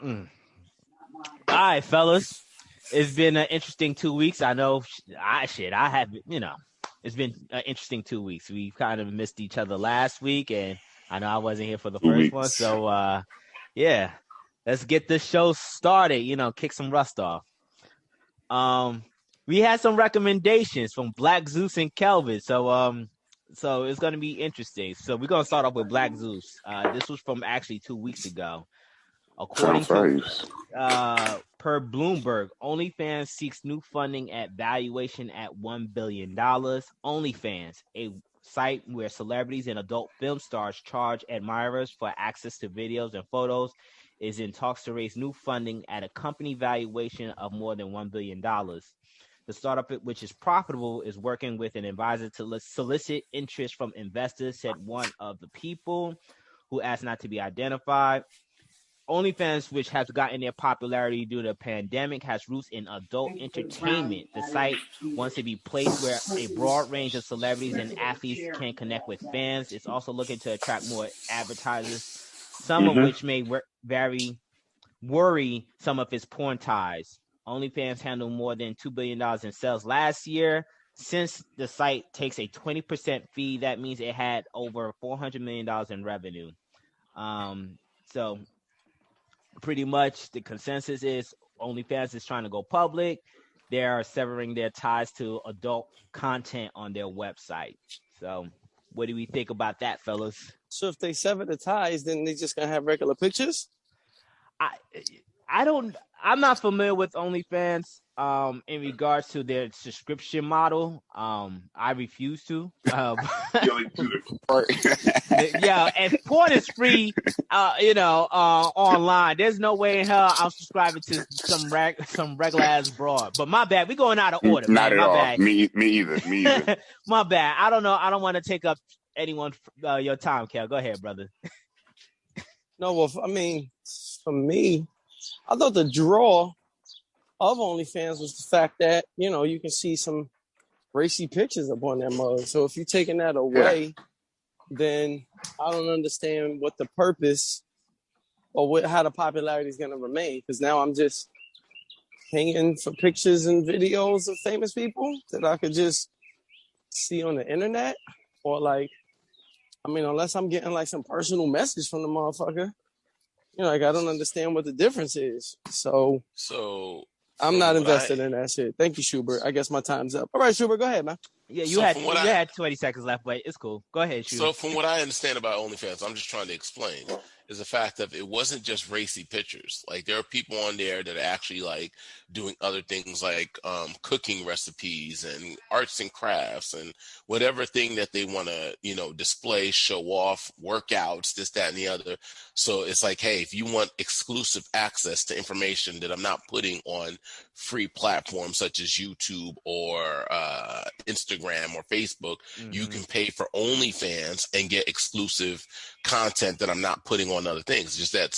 Mm. All right, fellas. It's been an interesting 2 weeks. I know I have, it's been an interesting 2 weeks. We kind of missed each other last week, and I know I wasn't here for the Two first one. weeks. So, yeah, let's get this show started, kick some rust off. We had some recommendations from Black Zeus and Kelvin. So it's going to be interesting. So we're going to start off with Black Zeus. This was from actually 2 weeks ago. According to per Bloomberg, OnlyFans seeks new funding at valuation at $1 billion. OnlyFans, a site where celebrities and adult film stars charge admirers for access to videos and photos, is in talks to raise new funding at a company valuation of more than $1 billion. The startup, which is profitable, is working with an advisor to solicit interest from investors, said one of the people who asked not to be identified. OnlyFans, which has gotten their popularity due to the pandemic, has roots in adult entertainment. The site wants to be a place where a broad range of celebrities and athletes can connect with fans. It's also looking to attract more advertisers, some of which may worry some of its porn ties. OnlyFans handled more than $2 billion in sales last year. Since the site takes a 20% fee, that means it had over $400 million in revenue. So pretty much the consensus is OnlyFans is trying to go public. They are severing their ties to adult content on their website. So what do we think about that, fellas? So if they sever the ties, then they just gonna have regular pictures? I'm not familiar with OnlyFans in regards to their subscription model. I refuse to. Yeah, and porn is free, online. There's no way in hell I'm subscribing to some regular ass broad. But my bad, we going out of order. Not man. at My all. bad. Me either. My bad. I don't know. I don't want to take up anyone your time, Kel. Go ahead, brother. No, well, I mean, for me, I thought the draw of OnlyFans was the fact that, you can see some racy pictures up on that mug. So if you're taking that away, then I don't understand what the purpose or how the popularity is going to remain. Because now I'm just paying for pictures and videos of famous people that I could just see on the internet. Or unless I'm getting like some personal message from the motherfucker. I don't understand what the difference is. So I'm not invested in that shit. Thank you, Schubert. I guess my time's up. All right, Schubert, go ahead, man. Yeah, you had 20 seconds left, but it's cool. Go ahead, Schubert. So from what I understand about OnlyFans, I'm just trying to explain, is the fact that it wasn't just racy pictures. Like there are people on there that are actually like doing other things like cooking recipes and arts and crafts and whatever thing that they want to, display, show off, workouts, this, that, and the other. So it's like, hey, if you want exclusive access to information that I'm not putting on free platforms such as YouTube or Instagram or Facebook, you can pay for OnlyFans and get exclusive content that I'm not putting on other things. Just that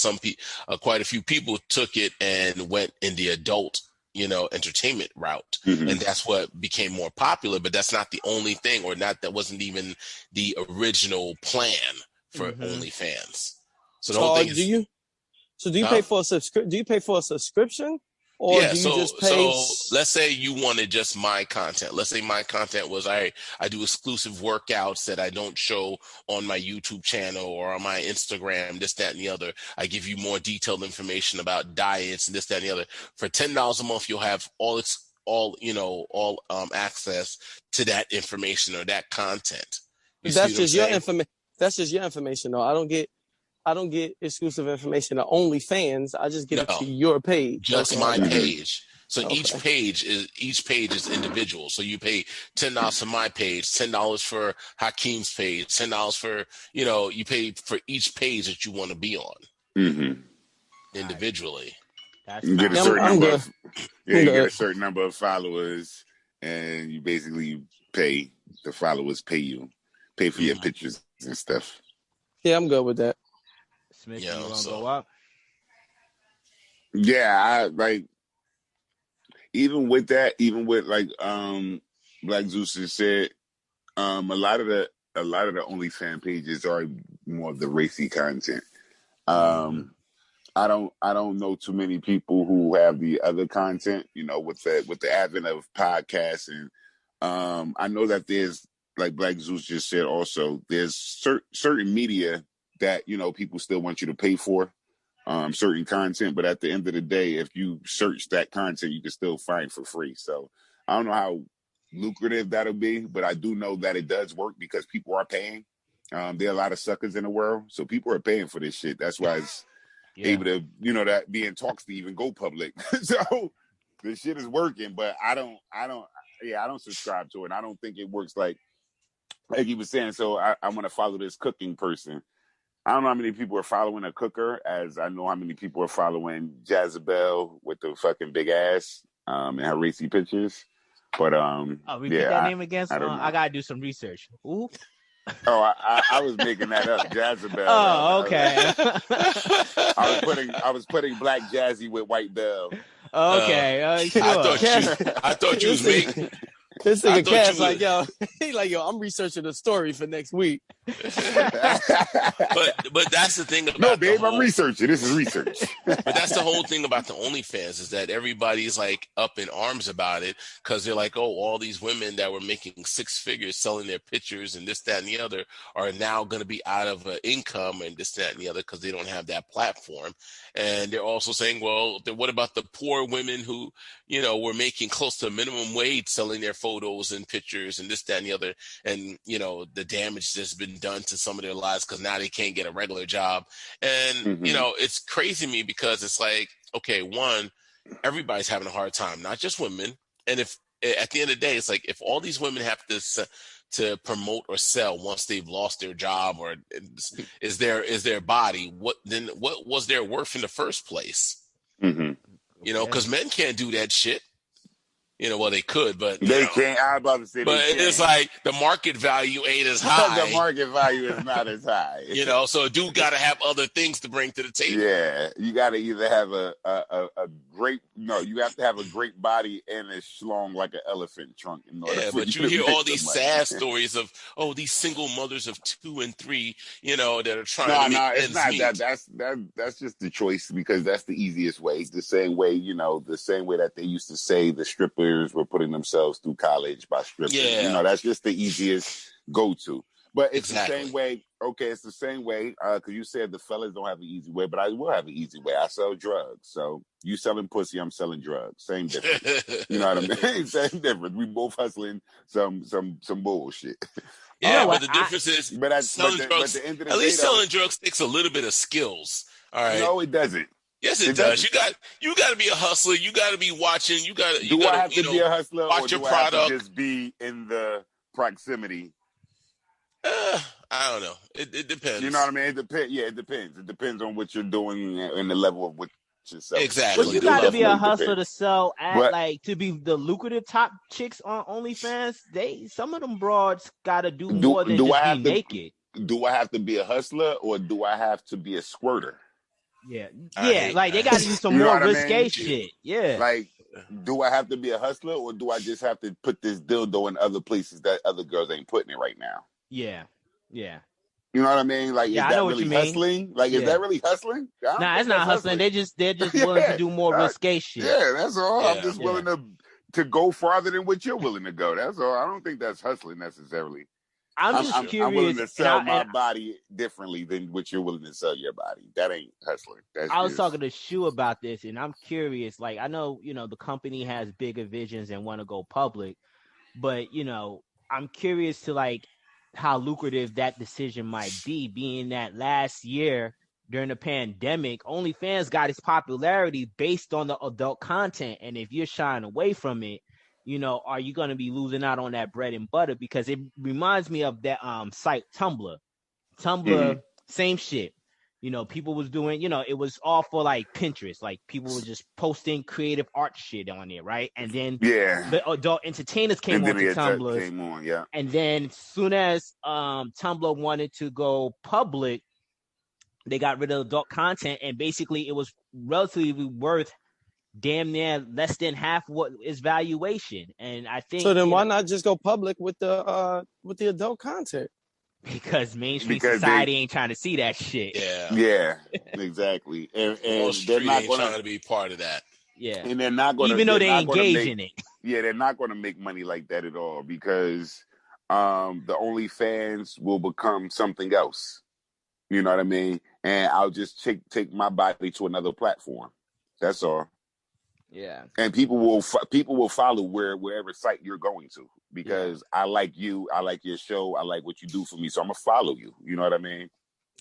quite a few people took it and went in the adult, entertainment route. And that's what became more popular, but that's not the only thing, that wasn't even the original plan for OnlyFans. So the whole thing is, do you pay for a subscription? Or do you just pay? So let's say you wanted just my content. Let's say my content was I do exclusive workouts that I don't show on my YouTube channel or on my Instagram, this, that, and the other. I give you more detailed information about diets and this, that, and the other. For $10 a month, you'll have all access to that information or that content. That's just your information. That's just your information, though. I don't get exclusive information to OnlyFans. I just get it to your page. Just my page. So each page is individual. So you pay $10 for my page, $10 for Hakeem's page, $10 for, you pay for each page that you want to be on individually. You get a certain number of followers, and you basically pay the followers, pay for your pictures and stuff. Yeah, I'm good with that. Smith, you want to go up? Yeah, even with like Black Zeus has said, a lot of the OnlyFans pages are more of the racy content. I don't know too many people who have the other content, with the advent of podcasts. And I know that there's, like Black Zeus just said, also there's certain media that people still want you to pay for certain content, but at the end of the day, if you search that content, you can still find for free. So I don't know how lucrative that'll be, but I do know that it does work because people are paying. There are a lot of suckers in the world, so people are paying for this shit. That's why it's able to, that be in talks to even go public. So this shit is working, but I don't subscribe to it. I don't think it works like he was saying. So I want to follow this cooking person. I don't know how many people are following a cooker, as I know how many people are following Jezebel with the fucking big ass and her racy pictures. But repeat that name again. I gotta do some research. Ooh. Oh, I was making that up, Jezebel. Oh, okay. I was putting Black Jazzy with White Bell. Okay, sure. I thought you was making. This nigga Cass like, yo, I'm researching the story for next week. But that's the thing about no, babe, I'm researching. This is research. But that's the whole thing about the OnlyFans is that everybody's like up in arms about it because they're like, oh, all these women that were making six figures selling their pictures and this, that, and the other are now going to be out of income and this, that, and the other because they don't have that platform. And they're also saying, well, then what about the poor women who, were making close to minimum wage selling their photos and pictures and this, that, and the other. And, the damage that's been done to some of their lives because now they can't get a regular job. And, it's crazy to me because it's like, okay, one, everybody's having a hard time, not just women. And if at the end of the day, it's like if all these women have to promote or sell once they've lost their job or is their body, what was their worth in the first place? Mm-hmm. Because men can't do that shit. Well, they could, but they can't. I was about to say, but it's like the market value ain't as high. The market value is not as high. So a dude got to have other things to bring to the table. Yeah, you got to either have you have to have a great body and a schlong like an elephant trunk in order. But you hear all these sad stories of these single mothers of 2 and 3, that are trying to make ends meet. That's just the choice because that's the easiest way. The same way that they used to say the strippers were putting themselves through college by stripping. Yeah. That's just the easiest go-to. But it's the same way. Okay, it's the same way because you said the fellas don't have an easy way, but I will have an easy way. I sell drugs. So you selling pussy, I'm selling drugs. Same difference. You know what I mean? Same difference. We both hustling some bullshit. Yeah, but the difference is selling drugs. At the least selling drugs takes a little bit of skills. All right. No, it doesn't. Yes, it does. You got to be a hustler. You got to be watching. You got to. Do I have to be a hustler, watch or your do product? I have to just be in the proximity? I don't know. It depends. You know what I mean? It depends. Yeah, it depends. It depends on what you're doing and the level of what you're selling. Exactly. But you got to be a hustler to sell to be the lucrative top chicks on OnlyFans. Some of them broads got to do more than just be naked. Do I have to be a hustler or do I have to be a squirter? Yeah, like they got to do some more risque shit. Yeah, like, do I have to be a hustler or do I just have to put this dildo in other places that other girls ain't putting it right now? Yeah. You know what I mean? Like, is that really hustling? Like, is that really hustling? Nah, it's not hustling. They're just willing to do more risque shit. Yeah, that's all. Yeah, I'm just willing to go farther than what you're willing to go. That's all. I don't think that's hustling necessarily. I'm just curious. I'm willing to sell my body differently than what you're willing to sell your body. That ain't hustling. I was talking to Shu about this, and I'm curious. Like, I know, the company has bigger visions and want to go public, but, I'm curious to, like, how lucrative that decision might be, being that last year during the pandemic, OnlyFans got its popularity based on the adult content. And if you're shying away from it, are you going to be losing out on that bread and butter? Because it reminds me of that site Tumblr. Same shit. People was doing, it was all for like Pinterest. Like people were just posting creative art shit on there, right? And then the adult entertainers came on to Tumblr. And then as soon as Tumblr wanted to go public, they got rid of adult content, and basically it was relatively worth damn near less than half what is valuation. And I think so. Then why not just go public with the adult content? Because mainstream society ain't trying to see that shit. Yeah, exactly. And they're not going to be part of that. Yeah, and they're not going to, even though they engage in it. Yeah, they're not going to make money like that at all because the OnlyFans will become something else. You know what I mean? And I'll just take my body to another platform. That's all. Yeah. And people will follow wherever site you're going to because I like you, I like your show, I like what you do for me, so I'm gonna follow you. You know what I mean?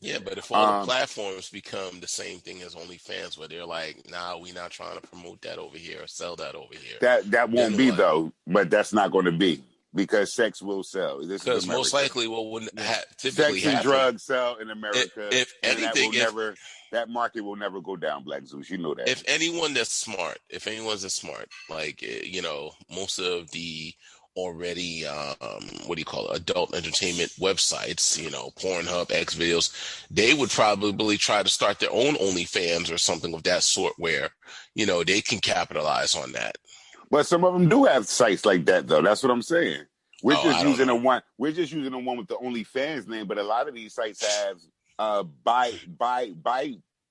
Yeah, but if all the platforms become the same thing as OnlyFans, where they're like, "Nah, we're not trying to promote that over here or sell that over here," that won't be though. But that's not going to be because sex will sell. Because most likely, what wouldn't typically sex and happen, drugs sell in America. If anything, that market will never go down, Black Zeus. You know that. If anyone's that's smart, like most of the already adult entertainment websites, Pornhub, X videos, they would probably try to start their own OnlyFans or something of that sort where they can capitalize on that. But some of them do have sites like that, though. That's what I'm saying. We're just using the one with the OnlyFans name, but a lot of these sites have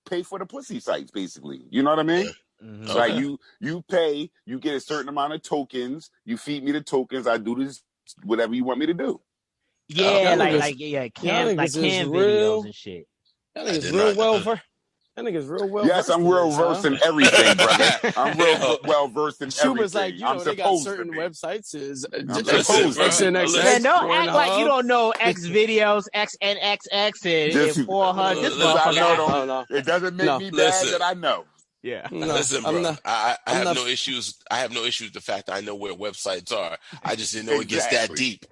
pay for the pussy sites, basically. You know what I mean? Mm-hmm. Okay. Like you pay, you get a certain amount of tokens, you feed me the tokens, I do this whatever you want me to do. Yeah, cam videos and shit. That nigga's real well. Yes, I'm real versed in everything, brother. I'm real well versed in everything. Schumer's like, they got certain websites. Don't act like you don't know X videos, XNXX, and 400. No. It doesn't make me bad that I know. Yeah. Listen, bro. I have no issues. I have no issues with the fact that I know where websites are. I just didn't know it gets that deep.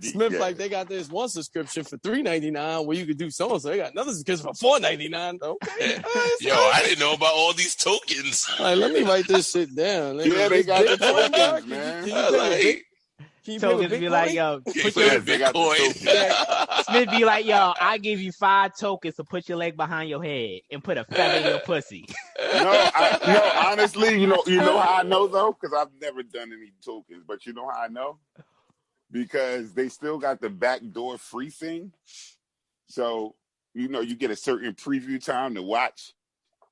Smith like they got this one subscription for $3.99 where you could do so and so. They got another subscription for $4.99. Okay. I didn't know about all these tokens. Like, let me write this shit down. They got the tokens, man. Tokens be like, yo, put your Bitcoin. Smith be like, yo, I give you 5 tokens to put your leg behind your head and put a feather in your pussy. No, honestly, you know how I know though, because I've never done any tokens. But you know how I know? Because they still got the backdoor free thing. So you get a certain preview time to watch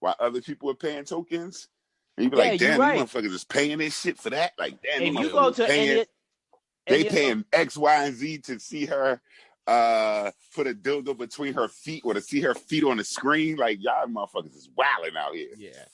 while other people are paying tokens, and you be like, damn, you motherfuckers is paying this shit for that. Like, damn, if you go to they paying X, Y, and Z to see her put a dildo between her feet or to see her feet on the screen. Like, y'all motherfuckers is wilding out here. Yeah.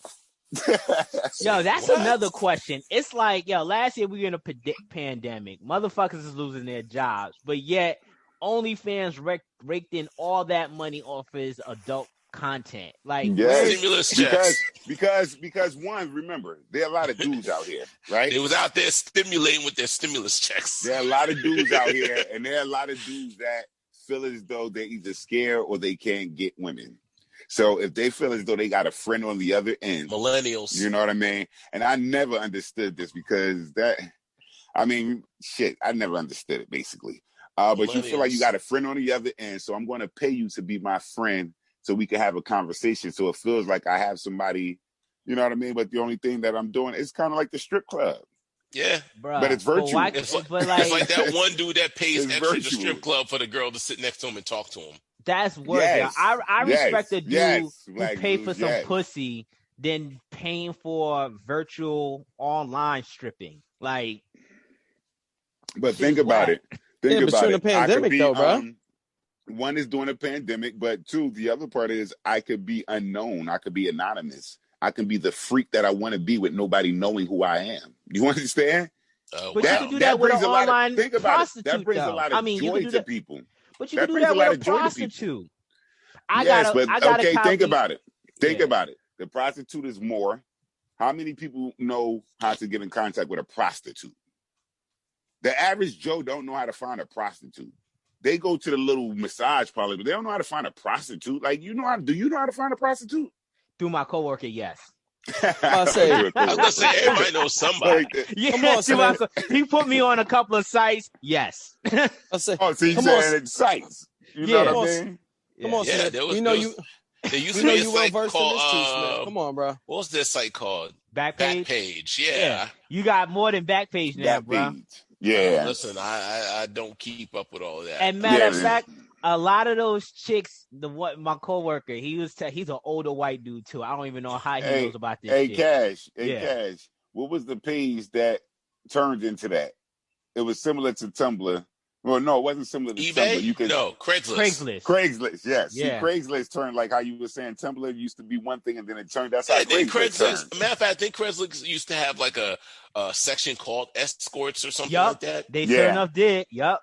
Yo, that's another question. It's like, last year we were in a pandemic. Motherfuckers is losing their jobs. But yet, OnlyFans raked in all that money off his adult content. Like, stimulus checks. Because one, remember, there are a lot of dudes out here, right? They was out there stimulating with their stimulus checks. There are a lot of dudes out here, and there are a lot of dudes that feel as though they're either scared or they can't get women. So if they feel as though they got a friend on the other end, millennials, you know what I mean? And I never understood this because I never understood it basically. But you feel like you got a friend on the other end, so I'm going to pay you to be my friend so we can have a conversation. So it feels like I have somebody, you know what I mean? But the only thing that I'm doing is kind of like the strip club. Yeah. Bruh, but it's virtual. It's like that one dude that pays extra to the strip club for the girl to sit next to him and talk to him. That's worth it. I respect a dude who pay for some pussy than paying for virtual online stripping. Like, but think about it. Think about it. The pandemic, though, bro. One is during a pandemic, but two, the other part is I could be unknown. I could be anonymous. I can be the freak that I want to be with nobody knowing who I am. You understand? But you can do that with an online prostitute. That brings a lot of joy to people. But you can do that with a prostitute. Think about it. Think about it. The prostitute is more. How many people know how to get in contact with a prostitute? The average Joe don't know how to find a prostitute. They go to the little massage parlor, but they don't know how to find a prostitute. Like, do you know how to find a prostitute? Through my coworker, yes. I was gonna say everybody knows somebody. He put me on a couple of sites. Yes. So you saying sites? You know what I mean? Come on, Smith. There used to be a site called. Come on, bro. What was this site called? Backpage. Backpage. Yeah. You got more than Backpage now, bro. Yeah. Listen, I don't keep up with all of that. And matter of fact, a lot of those chicks, my coworker, he's an older white dude too. I don't even know how he knows about this shit. Cash. What was the page that turned into that? It was similar to Tumblr. Well, no, it wasn't similar to eBay? Tumblr. No, Craigslist. Craigslist, yes. Yeah. See, Craigslist turned, like how you were saying, Tumblr used to be one thing, and then it turned. That's how Craigslist turned. Matter of fact, I think Craigslist used to have like a section called escorts or something like that. They sure enough did. Yup.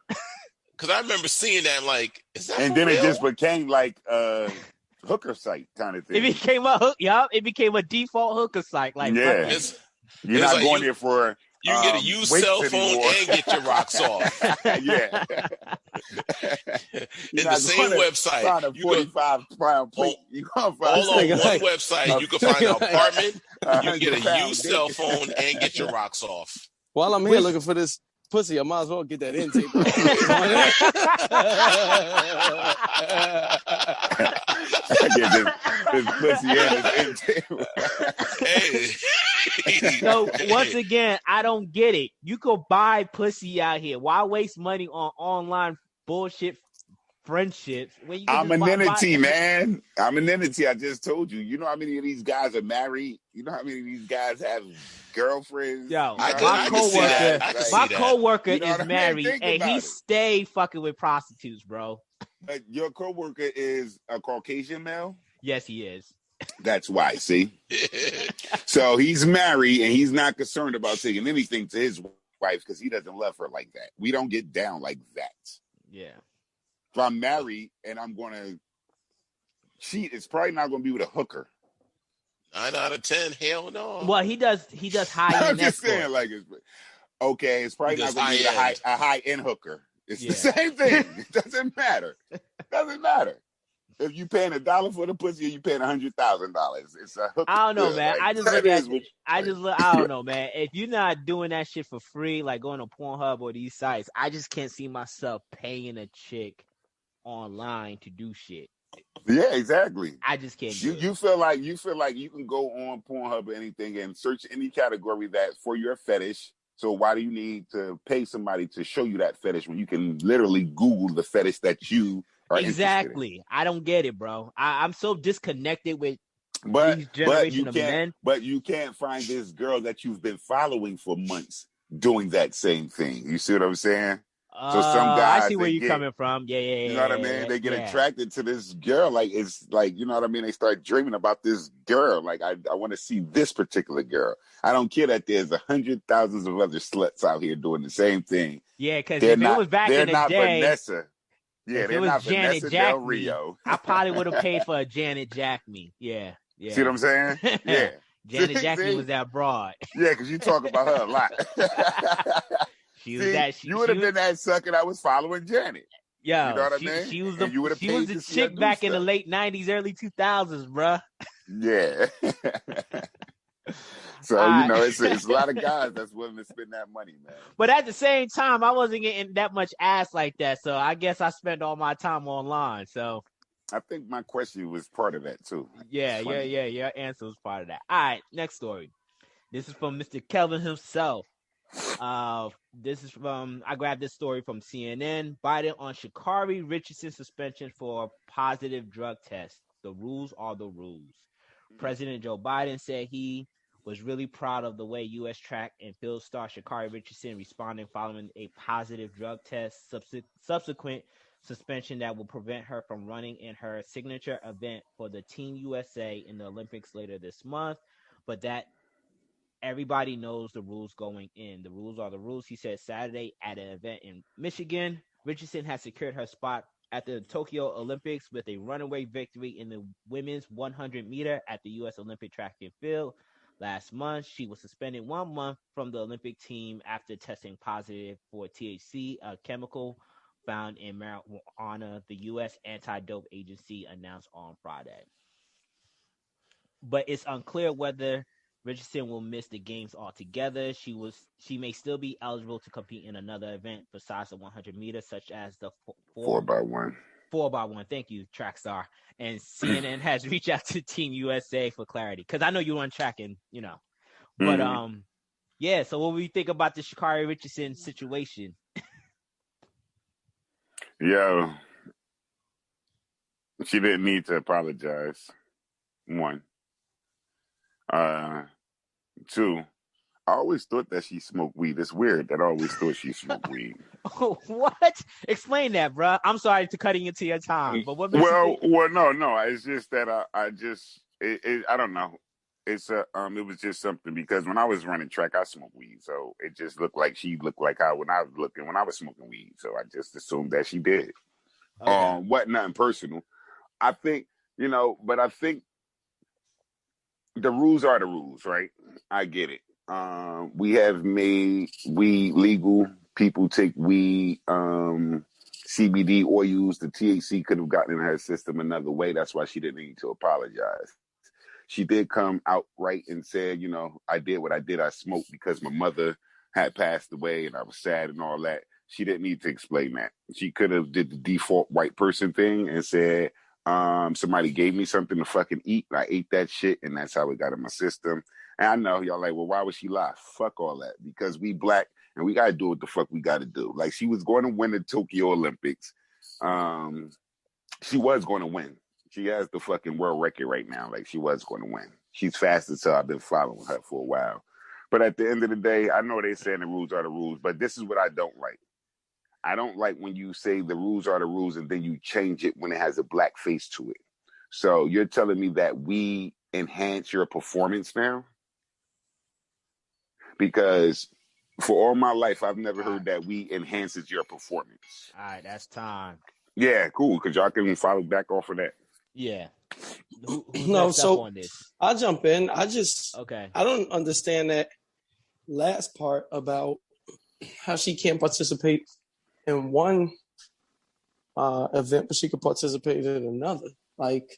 Because I remember seeing that, I'm like, is that? And then it just became like a hooker site kind of thing. It became a hook. Yup. It became a default hooker site. Like, yeah, you're not going there for. You can get a used cell phone and get your rocks off. Yeah. In the same website. Find a 45-pound plate. You can't find all on one website. You can find an apartment. You can get a used cell phone and get your rocks off. While I'm here looking for this pussy, I might as well get that intake. this pussy and his intake. So once again, I don't get it. You could buy pussy out here. Why waste money on online bullshit friendships when you can anonymity, man. Anonymity. I just told you. You know how many of these guys are married? You know how many of these guys have girlfriends? Yo, my coworker is married and he stay fucking with prostitutes, bro. Your coworker is a Caucasian male? Yes, he is. That's why, see? So he's married and he's not concerned about taking anything to his wife because he doesn't love her like that. We don't get down like that. Yeah. If I'm married and I'm going to cheat, it's probably not going to be with a hooker. 9 out of 10, hell no. Well, he does high-end I'm just saying, like, it's probably not going to be a high-end hooker. It's the same thing. It doesn't matter. If you paying $1 for the pussy or you paying $100,000, it's a hooker. I don't know, man. Like, I don't know, man. If you're not doing that shit for free, like going to Pornhub or these sites, I just can't see myself paying a chick online to do shit. Yeah, exactly. I just can't. You feel like you can go on Pornhub or anything and search any category that for your fetish. So why do you need to pay somebody to show you that fetish when you can literally Google the fetish that you are exactly? I don't get it, bro. I'm so disconnected with these generation of men. But you can't find this girl that you've been following for months doing that same thing. You see what I'm saying? So some guys, I see where you're coming from. Yeah. You know what I mean? They get attracted to this girl. Like, it's like, you know what I mean? They start dreaming about this girl. Like, I want to see this particular girl. I don't care that there's 100,000 of other sluts out here doing the same thing. Yeah, because if it was back in the day. They're not Vanessa. Yeah, they're not Janet Vanessa Jack Del Rio. I probably would have paid for a Janet Jack me. Yeah. See what I'm saying? Yeah. Janet Jackson was that broad. Yeah, because you talk about her a lot. You would have been that sucker that was following Janet. Yeah, you know what I mean? She was the chick back in the late 90s, early 2000s, bruh. Yeah. So, you know, it's a lot of guys that's willing to spend that money, man. But at the same time, I wasn't getting that much ass like that. So I guess I spent all my time online. So I think my question was part of that, too. Yeah. Your answer was part of that. All right, next story. This is from Mr. Kelvin himself. This is from, I grabbed this story from CNN. Biden on Sha'carri Richardson suspension for positive drug test. The rules are the rules. President Joe Biden said he was really proud of the way U.S. track and field star Sha'carri Richardson responding following a positive drug test, subsequent suspension that will prevent her from running in her signature event for the Team USA in the Olympics later this month. But that everybody knows the rules going in. The rules are the rules, he said Saturday at an event in Michigan. Richardson has secured her spot at the Tokyo Olympics with a runaway victory in the women's 100-meter at the U.S. Olympic track and field. Last month, she was suspended 1 month from the Olympic team after testing positive for THC, a chemical found in marijuana, the U.S. anti-dope agency announced on Friday. But it's unclear whether Richardson will miss the games altogether. She may still be eligible to compete in another event besides the 100 meters, such as the 4x1. 4x1. Thank you, track star. And CNN has reached out to Team USA for clarity, because I know you run track and, you know. But Yeah. So what do you think about the Sha'carri Richardson situation? Yo, she didn't need to apologize. One. Two. I always thought that she smoked weed. It's weird that I always thought she smoked weed. Oh, what? Explain that, bro. I'm sorry to cutting into your time, but what makes you think? Well, no. It's just that I don't know. It's it was just something because when I was running track, I smoked weed, so it just looked like she looked like how when I was smoking weed. So I just assumed that she did. Okay. What nothing personal. I think but I think the rules are the rules, right? I get it. We have made weed legal. People take weed, CBD oils. The THC could have gotten in her system another way. That's why she didn't need to apologize. She did come out right and said, I did what I did. I smoked because my mother had passed away and I was sad and all that. She didn't need to explain that. She could have did the default white person thing and said, somebody gave me something to fucking eat. I ate that shit and that's how it got in my system. And I know y'all like, well, why would she lie? Fuck all that. Because we black and we got to do what the fuck we got to do. Like she was going to win the Tokyo Olympics. She was going to win. She has the fucking world record right now. Like she was going to win. She's fast as hell. I've been following her for a while. But at the end of the day, I know they saying the rules are the rules, but this is what I don't like. I don't like when you say the rules are the rules and then you change it when it has a black face to it. So you're telling me that we enhance your performance now? Because for all my life, I've never heard that we enhances your performance. All right, that's time. Yeah, cool. Because y'all can follow back off of that. Yeah. Who's No, next so up on this? I'll jump in. I don't understand that last part about how she can't participate in one event, but she could participate in another. Like,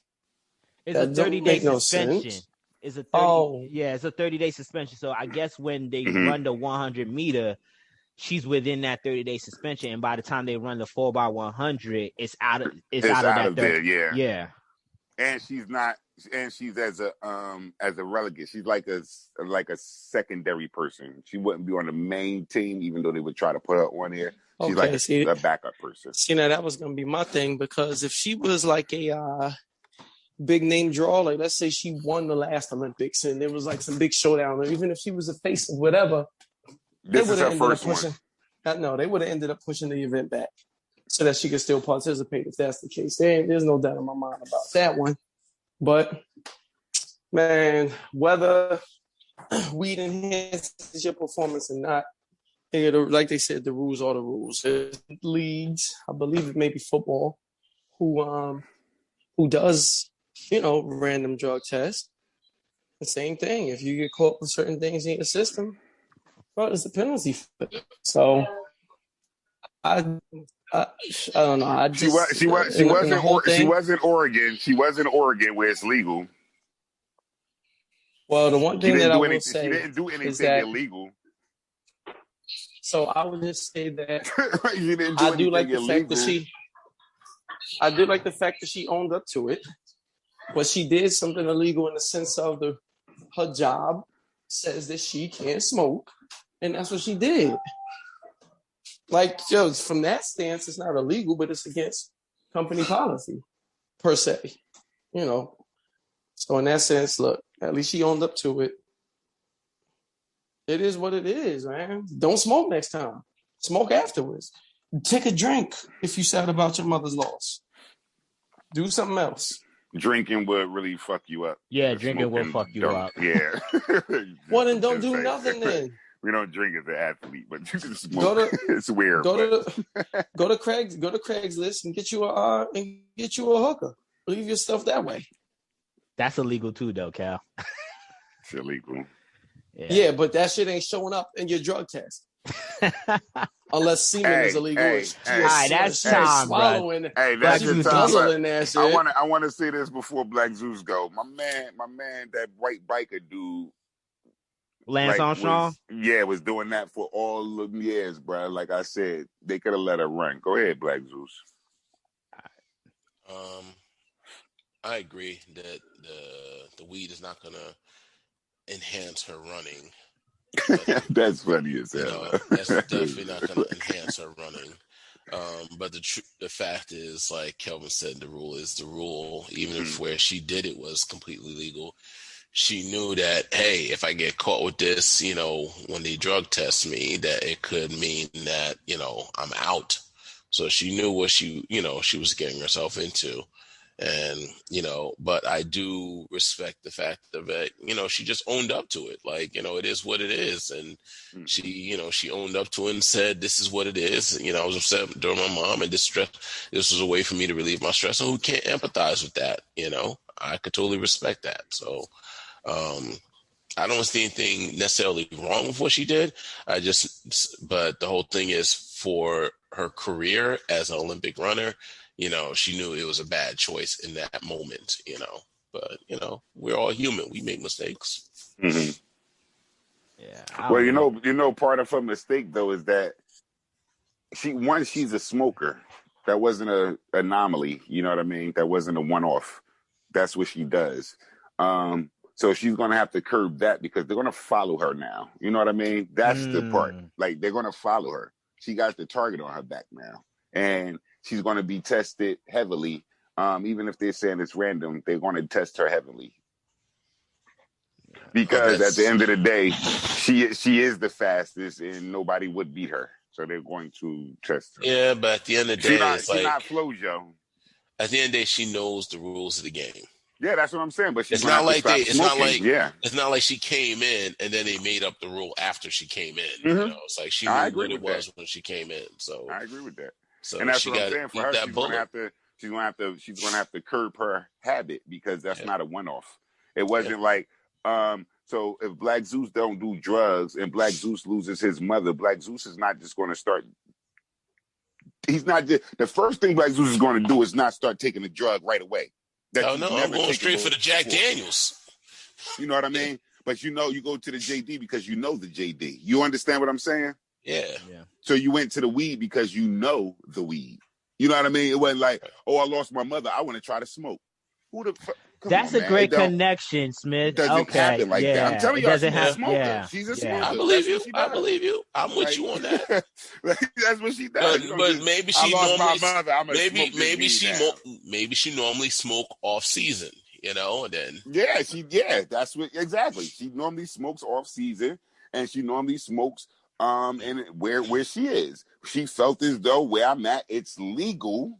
it's a 30-day suspension. Sense. It's a 30-day suspension. So I guess when they run the 100-meter, she's within that 30-day suspension, and by the time they run the 4x100, it's out of that 30. Yeah. And she's not. And she's as a relegate. She's like a secondary person. She wouldn't be on the main team, even though they would try to put her on here. She's like a backup person. See, now that was gonna be my thing because if she was like a big name draw, like let's say she won the last Olympics and there was like some big showdown, or even if she was a face of whatever, this is her first one. No, they would have ended up pushing the event back so that she could still participate if that's the case. There's no doubt in my mind about that one. But man, whether weed enhances your performance or not, like they said, the rules are the rules. There's leagues, I believe it may be football, who does random drug tests. The same thing. If you get caught with certain things in your system, well, there's a penalty for it. So I don't know. She was in Oregon. She was in Oregon where it's legal. Well, the one thing that I will say, she didn't do anything illegal. So I would just say that I do like the fact that she owned up to it. But she did something illegal in the sense of her job says that she can't smoke, and that's what she did. Like, from that stance, it's not illegal, but it's against company policy, per se. So in that sense, look, at least she owned up to it. It is what it is, man. Don't smoke next time. Smoke afterwards. Take a drink if you sad about your mother's loss. Do something else. Drinking would really fuck you up. Yeah, drinking will fuck you up. Yeah. Well, then don't do nothing then. We don't drink as an athlete, but you can smoke. It's weird. Go to Craigslist and get you a hooker. Leave your stuff that way. That's illegal too, though, Cal. It's illegal. Yeah, but that shit ain't showing up in your drug test. Unless semen is illegal. That's time, bro. Hey, that's the time. I want to say this before Black Zeus go. My man, that white biker dude. Lance Armstrong? Was doing that for all of years, bro. Like I said, they could have let her run. Go ahead, Black Zeus. I agree that the weed is not going to enhance her running. That's funny as You hell. know, that's definitely not going to enhance her running. But the fact is, like Kelvin said, the rule is the rule. Even if where she did it was completely legal, she knew that, hey, if I get caught with this, you know, when they drug test me, that it could mean that, you know, I'm out. So she knew what she was getting herself into. And, you know, but I do respect the fact of it, you know, she just owned up to it. Like, you know, it is what it is. And she owned up to it and said, this is what it is. You know, I was upset during my mom and this was a way for me to relieve my stress. And who can't empathize with that? You know, I could totally respect that. So, I don't see anything necessarily wrong with what she did. But the whole thing is for her career as an Olympic runner, you know, she knew it was a bad choice in that moment, you know. But, you know, we're all human. We make mistakes. Mm-hmm. Yeah. Well, you know, part of her mistake though is that she's a smoker. That wasn't an anomaly. You know what I mean? That wasn't a one-off. That's what she does. So she's going to have to curb that because they're going to follow her now. You know what I mean? That's the part. Like, they're going to follow her. She got the target on her back now. And she's going to be tested heavily. Even if they're saying it's random, they're going to test her heavily. Because at the end of the day, she is the fastest and nobody would beat her. So they're going to test her. Yeah, but at the end of the day, she's not Flojo. At the end of the day, she knows the rules of the game. Yeah, that's what I'm saying. But it's not like she came in and then they made up the rule after she came in. Mm-hmm. You know, it's like she knew what it was when she came in. So I agree with that. So and that's what I'm saying. For her, she's gonna have to curb her habit because that's not a one-off. It wasn't like so if Black Zeus don't do drugs and Black Zeus loses his mother, Black Zeus is not just going to start. He's not just the first thing Black Zeus is going to do is not start taking a drug right away. I'm going straight for the Jack Daniels. You know what I mean? But you know, you go to the JD because you know the JD. You understand what I'm saying? Yeah. So you went to the weed because you know the weed. You know what I mean? It wasn't like, oh, I lost my mother. I want to try to smoke. Who the fuck? That's a great connection, Smith. It doesn't happen like that. I'm telling you, she's a smoker. Yeah. She's a smoker. I believe you. I believe you. I'm with you on that. That's what she does. But maybe she normally smoke off season, you know, and then that's what exactly. She normally smokes off season, and she normally smokes and where she is. She felt as though where I'm at, it's legal.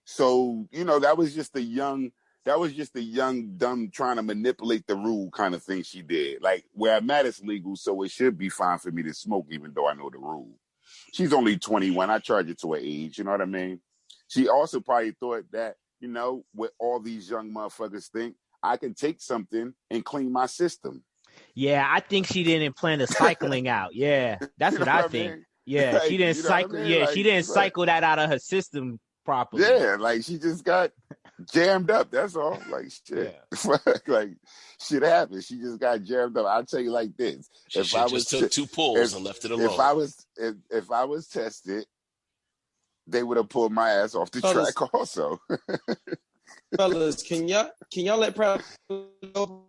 So you know that was just a young dumb trying to manipulate the rule kind of thing she did. Like where I'm at, it's legal, so it should be fine for me to smoke, even though I know the rule. She's only 21. I charge it to her age. You know what I mean? She also probably thought that, you know, what all these young motherfuckers think, I can take something and clean my system. Yeah, I think she didn't plan the cycling out. Yeah, that's what I think. Mean? Yeah, like, she didn't cycle. Yeah, she didn't cycle that out of her system properly. Yeah, like she just got jammed up. That's all. Like shit. Yeah. Like shit happened. She just got jammed up. I'll tell you like this: she just took 2 pulls and left it alone. If I was tested, they would have pulled my ass off the track also. Fellas, can y'all let Pratt go?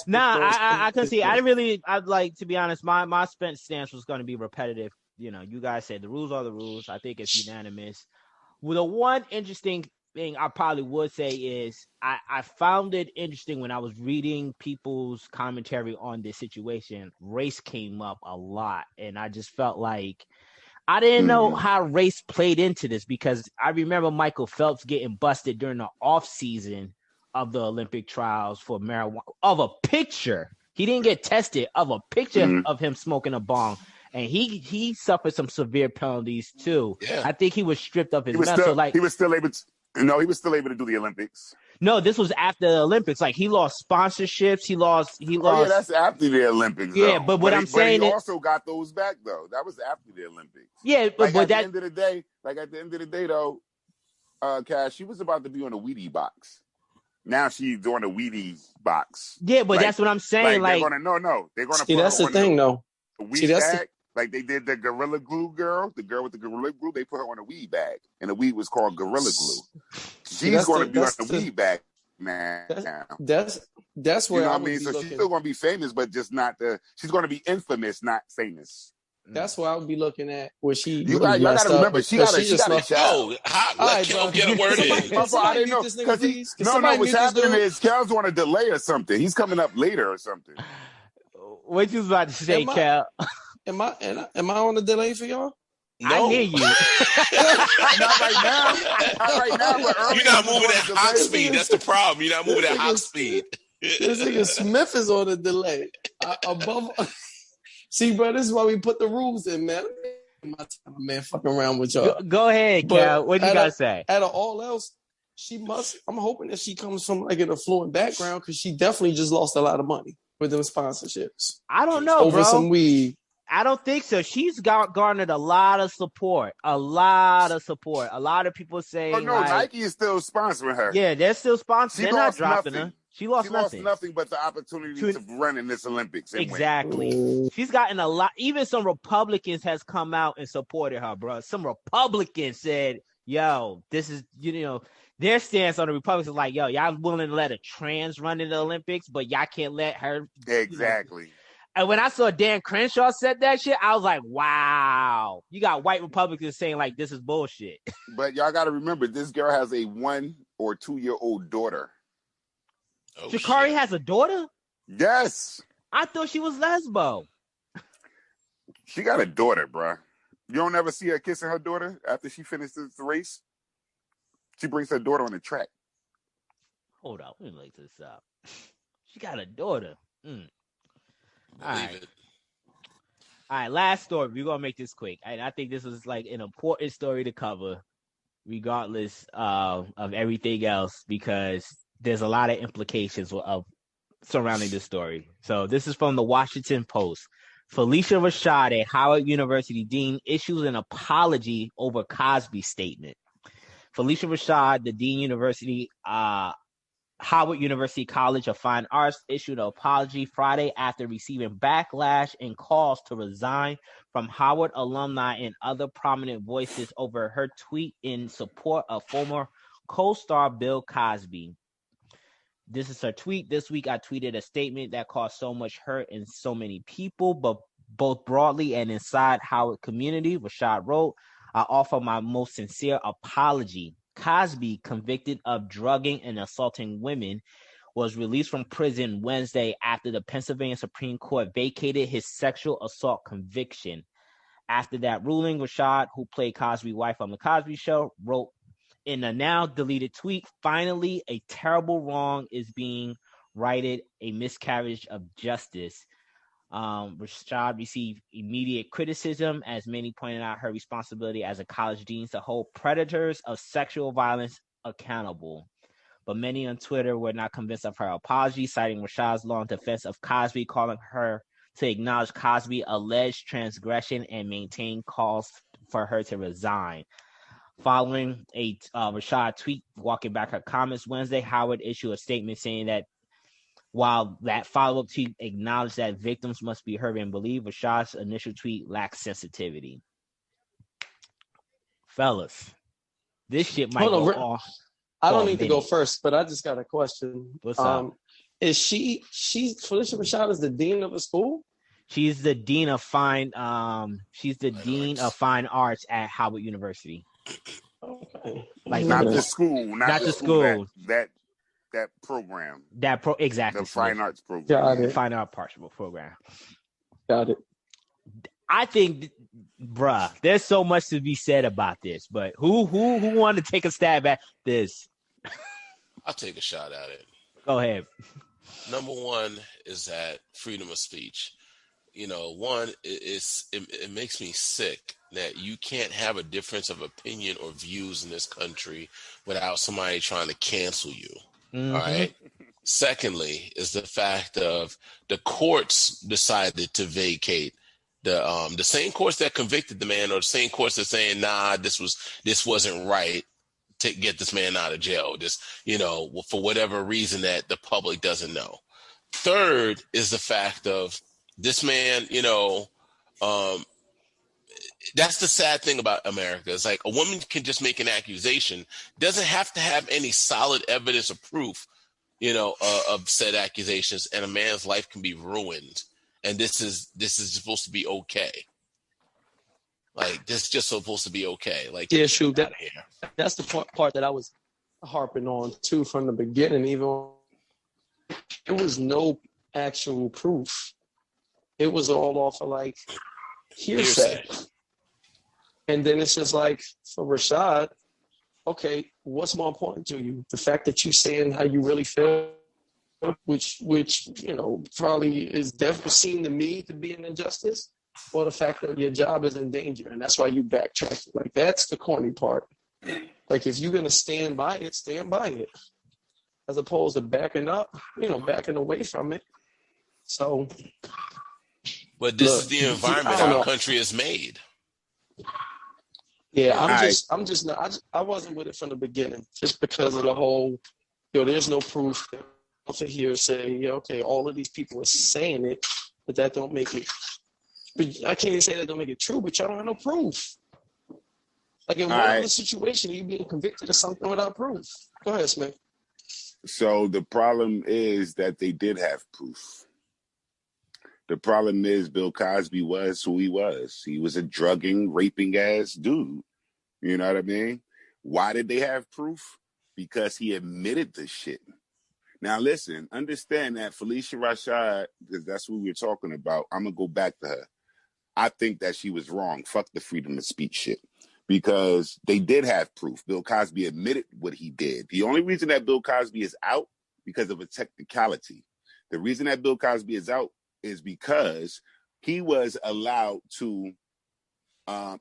Nah, I can see. I'd like to be honest. My stance was going to be repetitive. You know, you guys said the rules are the rules. I think it's unanimous. Well, the one interesting thing I probably would say is I found it interesting when I was reading people's commentary on this situation. Race came up a lot, and I just felt like I didn't know how race played into this because I remember Michael Phelps getting busted during the off season of the Olympic trials for marijuana of a picture. He didn't get tested of a picture of him smoking a bong. And he suffered some severe penalties too. Yeah. I think he was stripped of his medal. He was still able to do the Olympics. No, this was after the Olympics. Like he lost sponsorships. He lost. Oh yeah, that's after the Olympics. Yeah, though. But I'm saying he also got those back though. That was after the Olympics. Yeah, but at the end of the day, though, Cash, she was about to be on a Wheatie box. Now she's doing a Wheatie box. Yeah, but that's what I'm saying. They're gonna see. That's the thing, though. Weed bag, like they did the Gorilla Glue girl, the girl with the Gorilla Glue. They put her on a weed bag, and the weed was called Gorilla Glue. She's going to be on the weed bag now. That's where you know I what I would mean. be So looking. she's still going to be famous, but just not the. She's going to be infamous, not famous. That's what I would be looking at. Where she Y'all really got messed to up. remember, she got a child. Oh, All let right, Kel bro. get a word in. My fault, I didn't know this nigga, please? no. What's happening is Kel's on a delay or something. He's coming up later or something. What you was about to say, Kel? Am I on a delay for y'all? No. I hear you. Not right now. Not right now. But earlier You're not you was moving on at a hawk delay. speed. That's the problem. You're not moving at hawk speed. This nigga Smith is on a delay. Above. See, bro, this is why we put the rules in, man. My time, man, fucking around with y'all. Go ahead, Kel. What you got to say? Out of all else, she must. I'm hoping that she comes from like an affluent background because she definitely just lost a lot of money with them sponsorships. I don't know, over bro. some weed. I don't think so. She's garnered a lot of support. A lot of people saying, Oh no, like, Nike is still sponsoring her. Yeah, they're still sponsoring. They're not dropping nothing. her. She lost nothing but the opportunity to run in this Olympics. Exactly. She's gotten a lot. Even some Republicans has come out and supported her, bro. Some Republicans said, yo, this is, their stance on the Republicans is like, yo, y'all willing to let a trans run in the Olympics, but y'all can't let her. Exactly. And when I saw Dan Crenshaw said that shit, I was like, wow. You got white Republicans saying, like, this is bullshit. But y'all got to remember, this girl has a 1 or 2 year old daughter. Oh, Sha'carri has a daughter? Yes. I thought she was lesbo. She got a daughter, bruh. You don't ever see her kissing her daughter after she finishes the race? She brings her daughter on the track. Hold on. Let me look this up. She got a daughter. All right, last story. We're going to make this quick. I think this is like an important story to cover, regardless of everything else, because there's a lot of implications of surrounding this story. So this is from the Washington Post. Phylicia Rashad, a Howard University dean, issues an apology over Cosby statement. Phylicia Rashad, the dean University, Howard University College of Fine Arts, issued an apology Friday after receiving backlash and calls to resign from Howard alumni and other prominent voices over her tweet in support of former co-star Bill Cosby. This is her tweet. This week, I tweeted a statement that caused so much hurt in so many people, but both broadly and inside Howard community. Rashad wrote, I offer my most sincere apology. Cosby, convicted of drugging and assaulting women, was released from prison Wednesday after the Pennsylvania Supreme Court vacated his sexual assault conviction. After that ruling, Rashad, who played Cosby's wife on The Cosby Show, wrote in a now deleted tweet, finally, a terrible wrong is being righted, a miscarriage of justice. Rashad received immediate criticism, as many pointed out her responsibility as a college dean to hold predators of sexual violence accountable. But many on Twitter were not convinced of her apology, citing Rashad's long defense of Cosby, calling her to acknowledge Cosby's alleged transgression and maintain calls for her to resign. Following a Rashad tweet walking back her comments Wednesday, Howard issued a statement saying that while that follow-up tweet acknowledged that victims must be heard and believed, Rashad's initial tweet lacked sensitivity. Fellas, this shit might go off. I don't need to go first, but I just got a question. What's up? Is she's Phylicia Rashad is the dean of the school? She's the dean of fine arts at Howard University. Okay. Like not the school, not the school. That program. Exactly. The fine arts program. Got it. Fine art partial program. Got it. I think, bruh, there's so much to be said about this, but who wanted to take a stab at this? I'll take a shot at it. Go ahead. Number one is that freedom of speech. One is it makes me sick that you can't have a difference of opinion or views in this country without somebody trying to cancel you. Mm-hmm. All right. Secondly, is the fact of the courts decided to vacate the same courts that convicted the man, or the same courts that saying, nah, this wasn't right to get this man out of jail. Just, for whatever reason that the public doesn't know. Third is the fact of this man, that's the sad thing about America. It's like a woman can just make an accusation, doesn't have to have any solid evidence or proof, of said accusations, and a man's life can be ruined. And this is supposed to be okay. Like, this is just supposed to be okay. Like, yeah, shoot, that's the part that I was harping on too from the beginning. Even there was no actual proof. It was all off of like hearsay. And then it's just like, for Rashad, okay, what's more important to you? The fact that you're saying how you really feel, which probably is definitely seen to me to be an injustice, or the fact that your job is in danger, and that's why you backtrack. Like, that's the corny part. Like, if you're going to stand by it, stand by it, as opposed to backing up, backing away from it. So, but this is the environment our country is made. Yeah, I'm just not. I wasn't with it from the beginning, just because of the whole. There's no proof. To hearsay. Okay, all of these people are saying it, but that don't make it. But I can't even say that don't make it true. But y'all don't have no proof. Like, in what other situation are you being convicted of something without proof? Go ahead, Smith. So the problem is that they did have proof. The problem is Bill Cosby was who he was. He was a drugging, raping ass dude. You know what I mean? Why did they have proof? Because he admitted the shit. Now listen, understand that Phylicia Rashad, because that's who we're talking about. I'm going to go back to her. I think that she was wrong. Fuck the freedom of speech shit. Because they did have proof. Bill Cosby admitted what he did. The only reason that Bill Cosby is out because of a technicality. The reason that Bill Cosby is out is because he was allowed to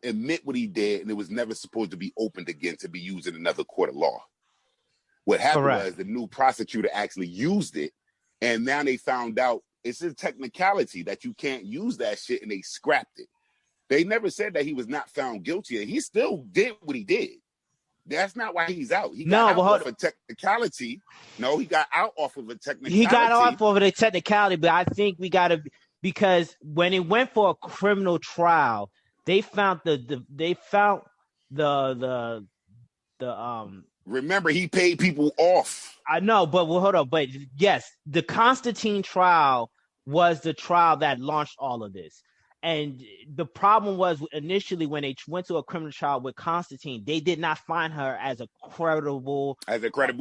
admit what he did, and it was never supposed to be opened again to be used in another court of law. What happened was the new prosecutor actually used it, and now they found out it's a technicality that you can't use that shit, and they scrapped it. They never said that he was not found guilty. He still did what he did. That's not why he's out. He got out off a technicality. No, he got out off of a technicality. He got off of a technicality, but I think we got to, because when it went for a criminal trial, they found the Remember, he paid people off. I know, but hold on. But yes, the Constantine trial was the trial that launched all of this. And the problem was, initially when they went to a criminal trial with Constantine, they did not find her as a credible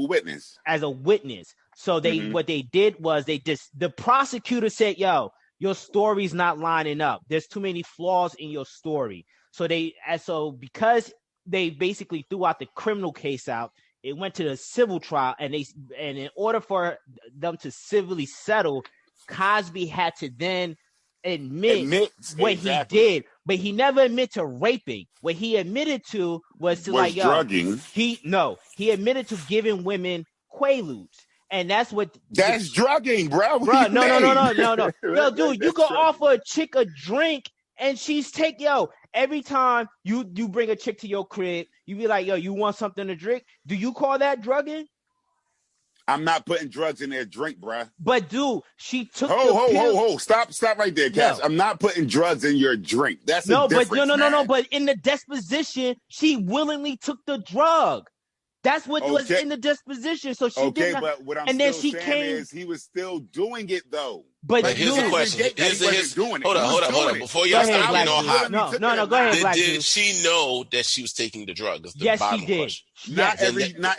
witness. As a witness. So what they did was the prosecutor said, "Yo, your story's not lining up. There's too many flaws in your story." So because they basically threw out the criminal case out, it went to the civil trial, and in order for them to civilly settle, Cosby had to then admit what he did, but he never admitted to raping. What he admitted to was drugging. He admitted to giving women quaaludes, and that's drugging, bro. No. Yo, dude, you go offer a chick a drink, and she's every time you bring a chick to your crib, you be like, "Yo, you want something to drink?" Do you call that drugging? I'm not putting drugs in their drink, bruh. But dude, she took Stop right there, Cass. I'm not putting drugs in your drink. That's no. But in the disposition, she willingly took the drug. That's what was in the disposition. So she did not. But what I'm saying is he was still doing it though. But here's the question. Hold on. Before y'all start getting all hot. No, go ahead. Did she know that she was taking the drug? Yes, she did.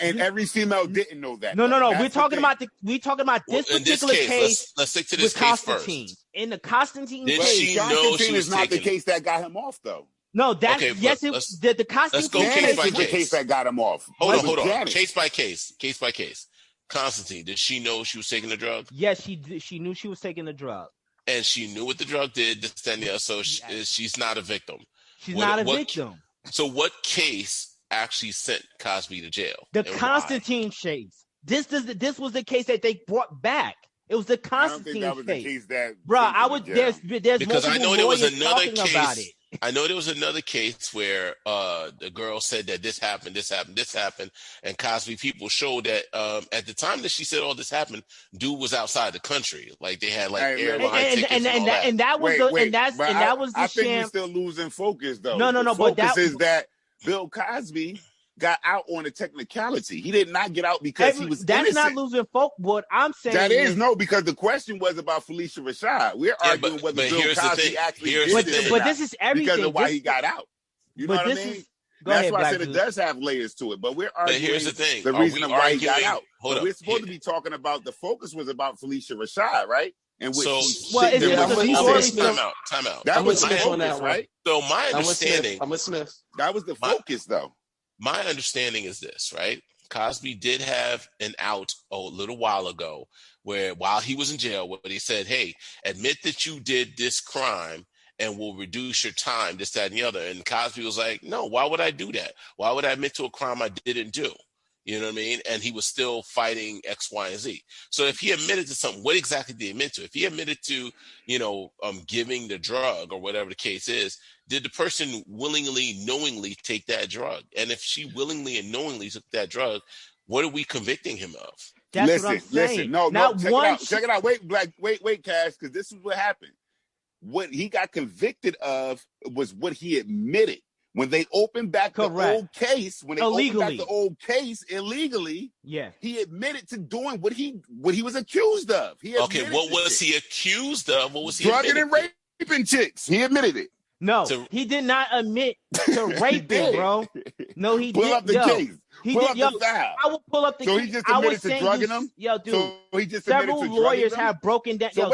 And every female didn't know that. No. We're talking about this particular case. Let's stick to this case first. In the Constantine case, Constantine is not the case that got him off though. No, the Constantine let's go case by case. The case that got him off. Hold on. Case by case. Constantine, did she know she was taking the drug? Yes, she did. She knew she was taking the drug. And she knew what the drug did, so she's not a victim. She's not a victim. So what case actually sent Cosby to jail? The Constantine case. This was the case that they brought back. It was the Constantine case. I don't think that was the case that. Bro, there's because I know there was another case about it. I know there was another case where the girl said that this happened, and Cosby people showed that at the time that she said all this happened, dude was outside the country. Like they had airline tickets and that was I think we're still losing focus though. No, focus is that Bill Cosby got out on a technicality. He did not get out because he was innocent. That's not losing folk. What I'm saying that is no, because the question was about Phylicia Rashad. We're arguing whether Bill Cosby actually did this. But this is everything because of why he got out. You know what I mean? That's why I said it does have layers to it. But we're arguing here's the thing. The reason why he got out. We're supposed to be talking about the focus was about Phylicia Rashad, right? And which time out. That was the focus, right? So my understanding, I'm with Smith. That was the focus, though. My understanding is this, right? Cosby did have an out a little while ago, where while he was in jail, where he said, "Hey, admit that you did this crime, and we'll reduce your time, this, that, and the other." And Cosby was like, "No, why would I do that? Why would I admit to a crime I didn't do?" You know what I mean? And he was still fighting X, Y, and Z. So if he admitted to something, what exactly did he admit to? If he admitted to, giving the drug or whatever the case is, did the person willingly, knowingly take that drug? And if she willingly and knowingly took that drug, what are we convicting him of? That's what I'm saying. Listen. No, check it out. Wait, Cash, because this is what happened. What he got convicted of was what he admitted. When they opened back the old case, illegally, he admitted to doing what he was accused of. What was he accused of? What was he drugging and raping chicks? He admitted it. No, he did not admit to raping, bro. No, he didn't. Pull up the case. Pull up the file. I will pull up the case. So he just admitted to drugging them? Yo, dude. So he just several lawyers have broken down. So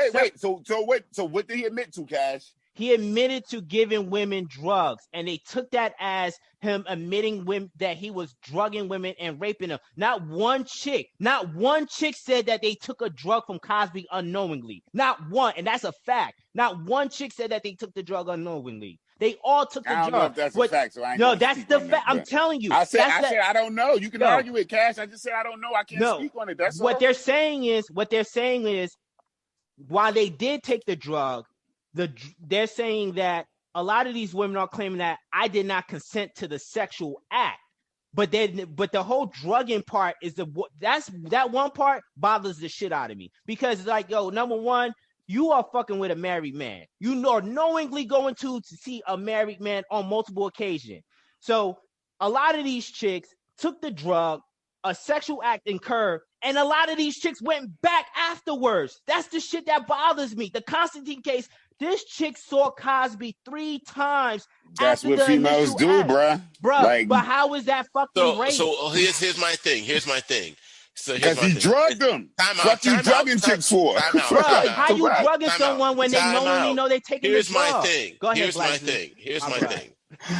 So what did he admit to, Cash? He admitted to giving women drugs, and they took that as him admitting that he was drugging women and raping them. Not one chick said that they took a drug from Cosby unknowingly. Not one, and that's a fact. Not one chick said that they took the drug unknowingly. They all took the drug. I don't know if that's a fact, so I ain't that's the fact. I'm telling you. I said I don't know. You can argue it, Cash. I just said I don't know. I can't speak on it. That's what they're saying is, while they did take the drug, they're saying that a lot of these women are claiming that I did not consent to the sexual act, but the whole drugging part is that one part bothers the shit out of me, because it's like, yo, number one, you are fucking with a married man. You are knowingly going to see a married man on multiple occasions. So a lot of these chicks took the drug, a sexual act occurred, and a lot of these chicks went back afterwards. That's the shit that bothers me. The Constantine case. This chick saw Cosby 3 times. That's what females do, bruh. But how is that fucking rape? So here's my thing. Because he drugged them. What you drugging chicks for? How you drugging someone when they knowingly know they taking the drug? Here's my thing.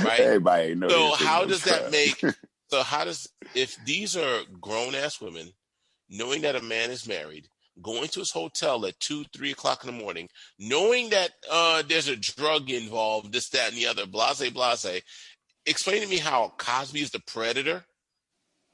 Right? Everybody knows. So how does that make? If these are grown ass women, knowing that a man is married, going to his hotel at 2-3 o'clock in the morning, knowing that there's a drug involved, this, that, and the other, blase. Explain to me how Cosby is the predator.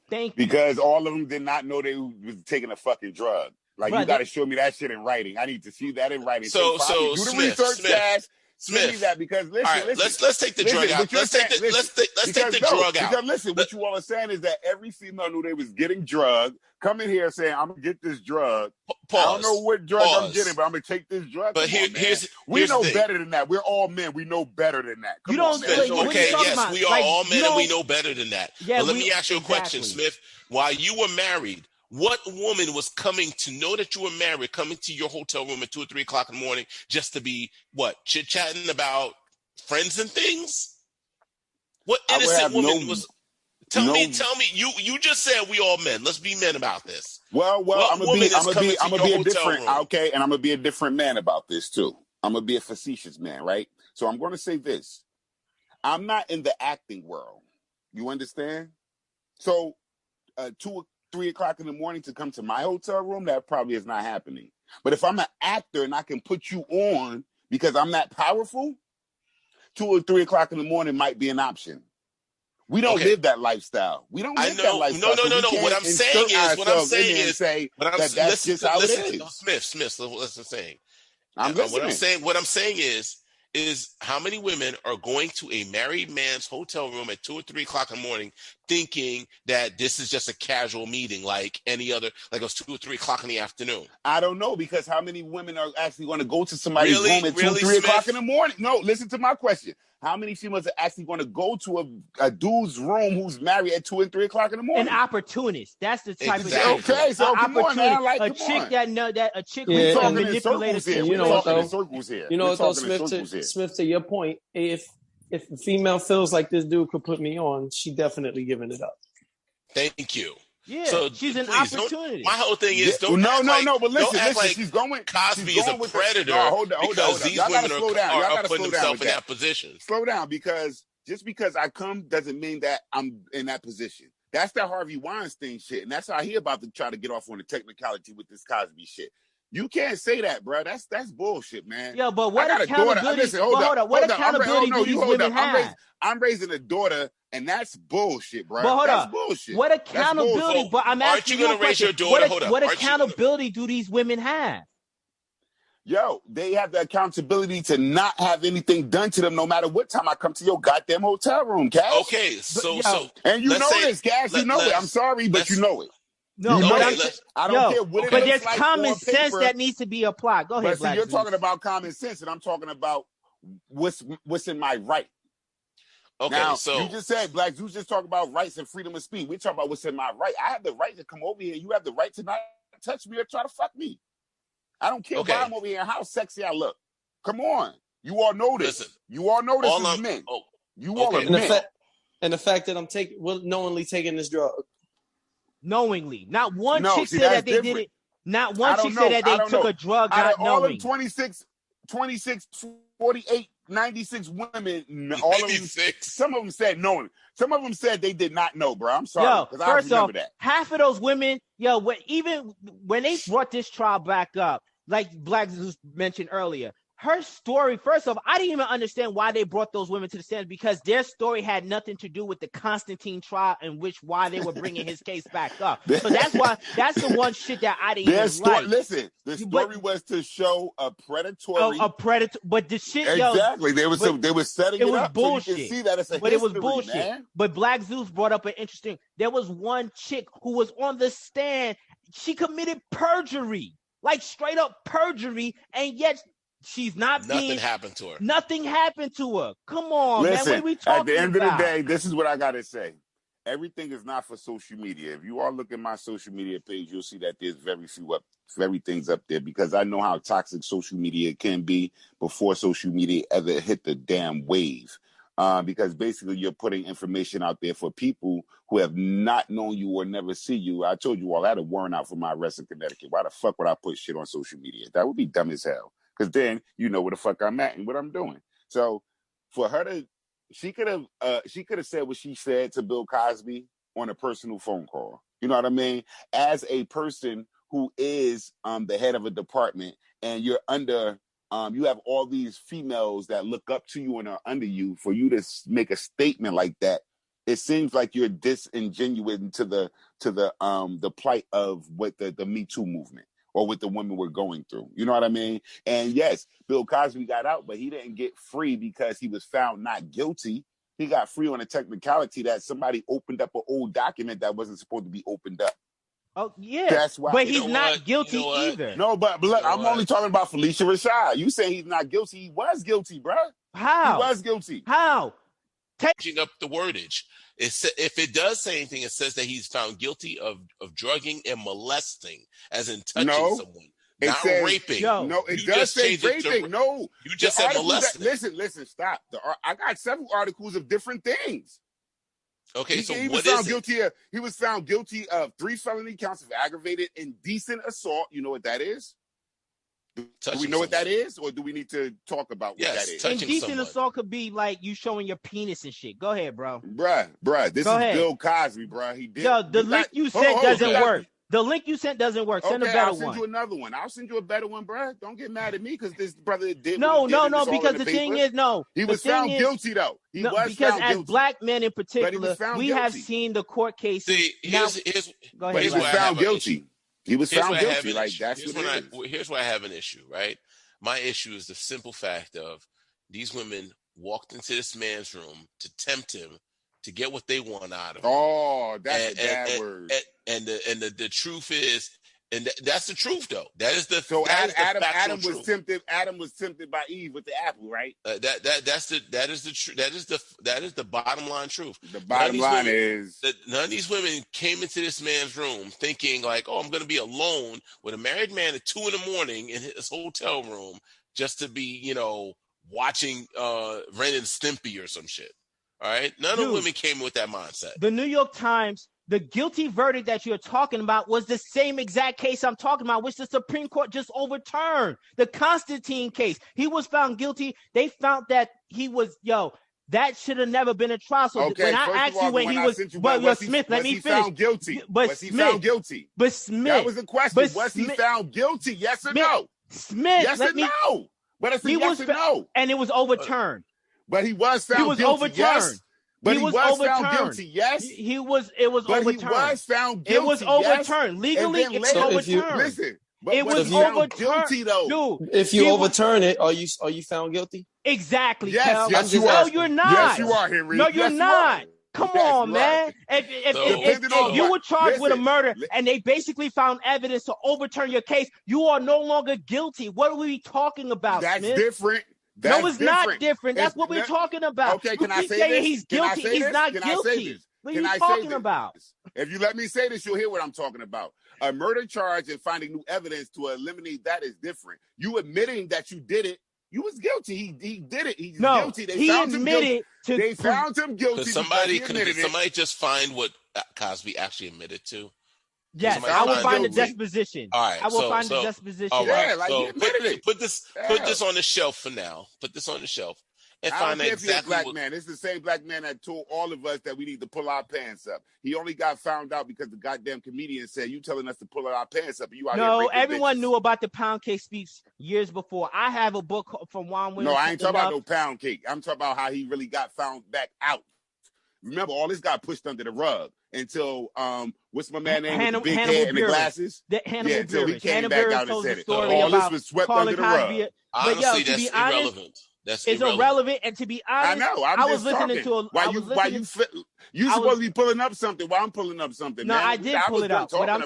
Thank you. Because all of them did not know they was taking a fucking drug. Like, you got to show me that shit in writing. I need to see that in writing. So do the research, Cash. Smith, that because listen, let's take the drug out. Let's take the drug out. Because listen, what you all are saying is that every female knew they was getting drugged. Come in here saying, I'm gonna get this drug. I don't know what drug I'm getting, but I'm gonna take this drug. But we know better than that. We're all men. We know better than that. We are all men, and we know better than that. Yeah, but let me ask you a question, Smith. While you were married, what woman was coming to know that you were married, coming to your hotel room at 2 or 3 o'clock in the morning just to be chit-chatting about friends and things? What innocent woman was? Tell me. You just said we all men. Let's be men about this. Well, I'm gonna be a different. Okay, and I'm gonna be a different man about this too. I'm gonna be a facetious man, right? So I'm gonna say this: I'm not in the acting world. You understand? So, 2 3 o'clock in the morning to come to my hotel room, that probably is not happening. But if I'm an actor and I can put you on because I'm that powerful, 2 or 3 o'clock in the morning might be an option. We don't live that lifestyle. We don't live that lifestyle. No. What I'm saying is that's just how it is. Smith, listen saying. I'm listening. What I'm saying is how many women are going to a married man's hotel room at 2 or 3 o'clock in the morning thinking that this is just a casual meeting like any other, like it was 2 or 3 o'clock in the afternoon? I don't know, because how many women are actually going to go to somebody's room at 2, 3 o'clock in the morning? No, listen to my question. How many females are actually going to go to a dude's room who's married at 2 and 3 o'clock in the morning? An opportunist. That's the type of Exactly. Okay, so come on, man. Like, a chick who we're can talking in manipulate circles here. You We're know what, talking in though? circles here. You know We're what, though, talking in circles here. Smith, to your point, if a female feels like this dude could put me on, she definitely giving it up. Thank you. Yeah, so she's an please, opportunity. My whole thing is no, but listen, like she's going. Cosby she's is going a predator because these y'all women gotta slow down. are putting themselves in that position. Slow down, because just because I come doesn't mean that I'm in that position. That's that Harvey Weinstein shit, and that's how he about to try to get off on the technicality with this Cosby shit. You can't say that, bro. That's bullshit, man. Yeah, but what accountability? Listen, hold up. What accountability do these women have? I'm raising a daughter, and that's bullshit, bro. But hold that's up. Bullshit. What accountability? But I'm asking you a question. Raise your daughter? What accountability do these women have? Yo, they have the accountability to not have anything done to them, no matter what time I come to your goddamn hotel room, Cass. Okay, so and you know this, Cass. You know it. I'm sorry, but you know it. No, I don't care what it but looks there's like common on sense paper. that needs to be applied. Go ahead, But see, you're talking about common sense, and I'm talking about what's in my right. Okay, now, so you just said Black Zeus just talk about rights and freedom of speech. We talk about what's in my right. I have the right to come over here. You have the right to not touch me or try to fuck me. I don't care why I'm over here and how sexy I look. Come on. You all know this. Listen, you all know this as men. You all are men. And the fact that I'm knowingly taking this drug. Knowingly. Not one chick said that they did it. Not one chick said that they took a drug not knowing. All of 26, 48, 96 women, all of them, some of them said knowing. Some of them said they did not know, bro. I'm sorry. Yo, first off, half of those women, even when they brought this trial back up, like Black Zeus mentioned earlier, her story, first off, I didn't even understand why they brought those women to the stand, because their story had nothing to do with the Constantine trial in why they were bringing his case back up. So that's the one shit that I didn't even like. Listen, the story was to show a predatory. A predator, but the shit, exactly. They were setting it up bullshit. So you can see that it's a but history, it was bullshit. Man. But Black Zeus brought up an interesting. There was one chick who was on the stand. She committed perjury, like straight up perjury, and yet she's nothing happened to her. Nothing happened to her. Come on, listen, man. What are we talking about? At the end of the day, this is what I gotta say. Everything is not for social media. If you all look at my social media page, you'll see that there's very things up there, because I know how toxic social media can be before social media ever hit the damn wave. Because basically you're putting information out there for people who have not known you or never see you. I told you all I had a warrant out for my arrest in Connecticut. Why the fuck would I put shit on social media? That would be dumb as hell. Because then you know where the fuck I'm at and what I'm doing. So for her to, she could have said what she said to Bill Cosby on a personal phone call. You know what I mean? As a person who is the head of a department, and you're under, you have all these females that look up to you and are under you, for you to make a statement like that, it seems like you're disingenuous to the plight of what the Me Too movement, or what the women were going through. You know what I mean? And yes, Bill Cosby got out, but he didn't get free because he was found not guilty. He got free on a technicality that somebody opened up an old document that wasn't supposed to be opened up. Oh, yeah. That's why. But he's not guilty either. No, but look, I'm only talking about Phylicia Rashad. You saying he's not guilty. He was guilty, bro. How? He was guilty. How? Changing up the wordage. If it does say anything, it says that he's found guilty of drugging and molesting, as in touching someone, not raping. No, it does say raping. No, you just said molesting. Listen, stop. I got several articles of different things. Okay, he was found guilty of 3 felony counts of aggravated indecent assault. You know what that is? Do we know what that is, or do we need to talk about what that is? Indecent assault could be like you showing your penis and shit. Go ahead, bro. Bruh. This is Bill Cosby, bruh. He did. Yo, the link you sent doesn't work. The link you sent doesn't work. Send a better one. I'll send you another one. I'll send you a better one, bruh. Don't get mad at me because this brother did. No, because the thing is, he was found guilty though. He was found guilty. Because as black men in particular, we have seen the court cases. Go ahead. He was found guilty. He was found guilty. Like that's what it is. Here's where I have an issue, right? My issue is the simple fact of these women walked into this man's room to tempt him to get what they want out of him. Oh, that's a bad word. And the truth is, and that's the truth though. That is the so that Adam is was truth. tempted. Adam was tempted by Eve with the apple, right? That is the bottom line truth. The bottom line is that none of these women came into this man's room thinking like, oh, I'm going to be alone with a married man at 2 a.m. in his hotel room just to be, watching Ren and Stimpy or some shit. All right, none of the women came with that mindset. The New York Times. The guilty verdict that you're talking about was the same exact case I'm talking about, which the Supreme Court just overturned. The Constantine case. He was found guilty. They found that he was, that should have never been a trial. So okay, when I asked you when he was, Smith, let me finish. Found guilty? Was he found guilty? But Smith. That was the question. Was he found guilty? Yes or no? Smith. Yes or no? But it's a yes or no. And it was overturned. But he was found guilty. Overturned. Yes. But he was found guilty, yes? It was overturned. He was found guilty, it was overturned. Yes? Legally, it was overturned. Listen, it was overturned. Guilty, though. Dude, if you overturn it, are you found guilty? Exactly, yes, Kel. Yes, you no, are. You're not. Yes, you are, Henry. No, you're not. Come on, man. If you were charged with a murder and they basically found evidence to overturn your case, you are no longer guilty. What are we talking about, That's Smith? different. No, it's not different. That's what we're talking about. Okay, can I say saying this? He's guilty. He's not guilty. What are you talking about? If you let me say this, you'll hear what I'm talking about. A murder charge and finding new evidence to eliminate that is different. You admitting that you did it, you was guilty. He did it. He's guilty. They found him guilty. They found him guilty. Could somebody just find what Cosby actually admitted to? Yes, I will find the disposition. All right, I will find the disposition. All right, so put this on the shelf for now. Put this on the shelf and find out exactly black man. It's the same black man that told all of us that we need to pull our pants up. He only got found out because the goddamn comedian said, "You telling us to pull our pants up?" You out no, everyone knew about the pound cake speech years before. I have a book from Juan Williams. No, I ain't talking about no pound cake. I'm talking about how he really got found back out. Remember, all this got pushed under the rug until what's my man name with the big head and the glasses? Until he came back out and said it. All this was swept under the rug. Honestly, that's irrelevant. It's irrelevant, and to be honest, I know. I was listening to a. You supposed to be pulling up something? Why I'm pulling up something? No, man. I did pull it up. What I'm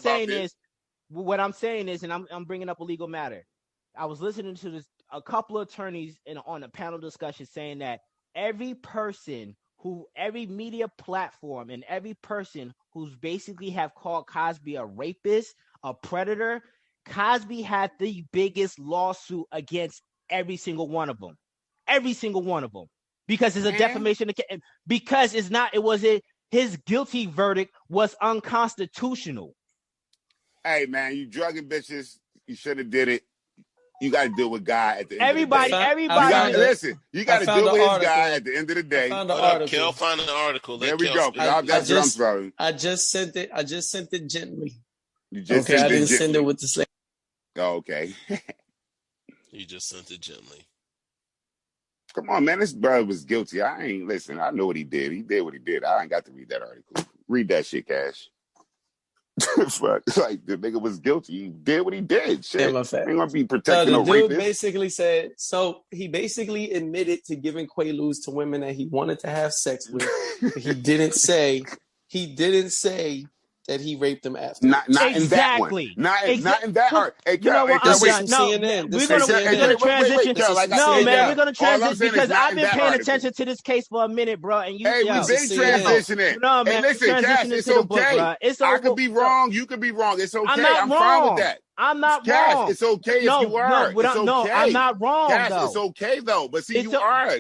saying is, and I'm bringing up a legal matter. I was listening to a couple of attorneys on a panel discussion saying that every media platform and every person who's basically have called Cosby a rapist, a predator, Cosby had the biggest lawsuit against every single one of them. Every single one of them. Because it's a defamation. Because his guilty verdict was unconstitutional. Hey, man, you drugging bitches. You should have did it. You got to deal with God at the end everybody, of the day. Everybody. Listen, you got to deal with his guy at the end of the day. Kel found an article. There we go. I just sent it. I just sent it gently. You just I didn't send it with the slave. Oh, okay. You just sent it gently. Come on, man. This brother was guilty. I know what he did. He did what he did. I ain't got to read that article. Read that shit, Cash. Fuck. Like, the nigga was guilty. He did what he did. Shit. Ain't gonna be protecting no rapist. The dude basically said, he basically admitted to giving quaaludes to women that he wanted to have sex with. But he didn't say that he raped them after. Not in that one. Not in that art. Hey, you know what? CNN. We're gonna transition. We're gonna transition because I've been paying attention to this case for a minute, bro. And we've been transitioning. No, man, listen, Cass, it's okay. I could be wrong. You could be wrong. It's okay. I'm fine with that. I'm not wrong. It's okay if you are. No, I'm not wrong, though. It's okay, though. But see, you are.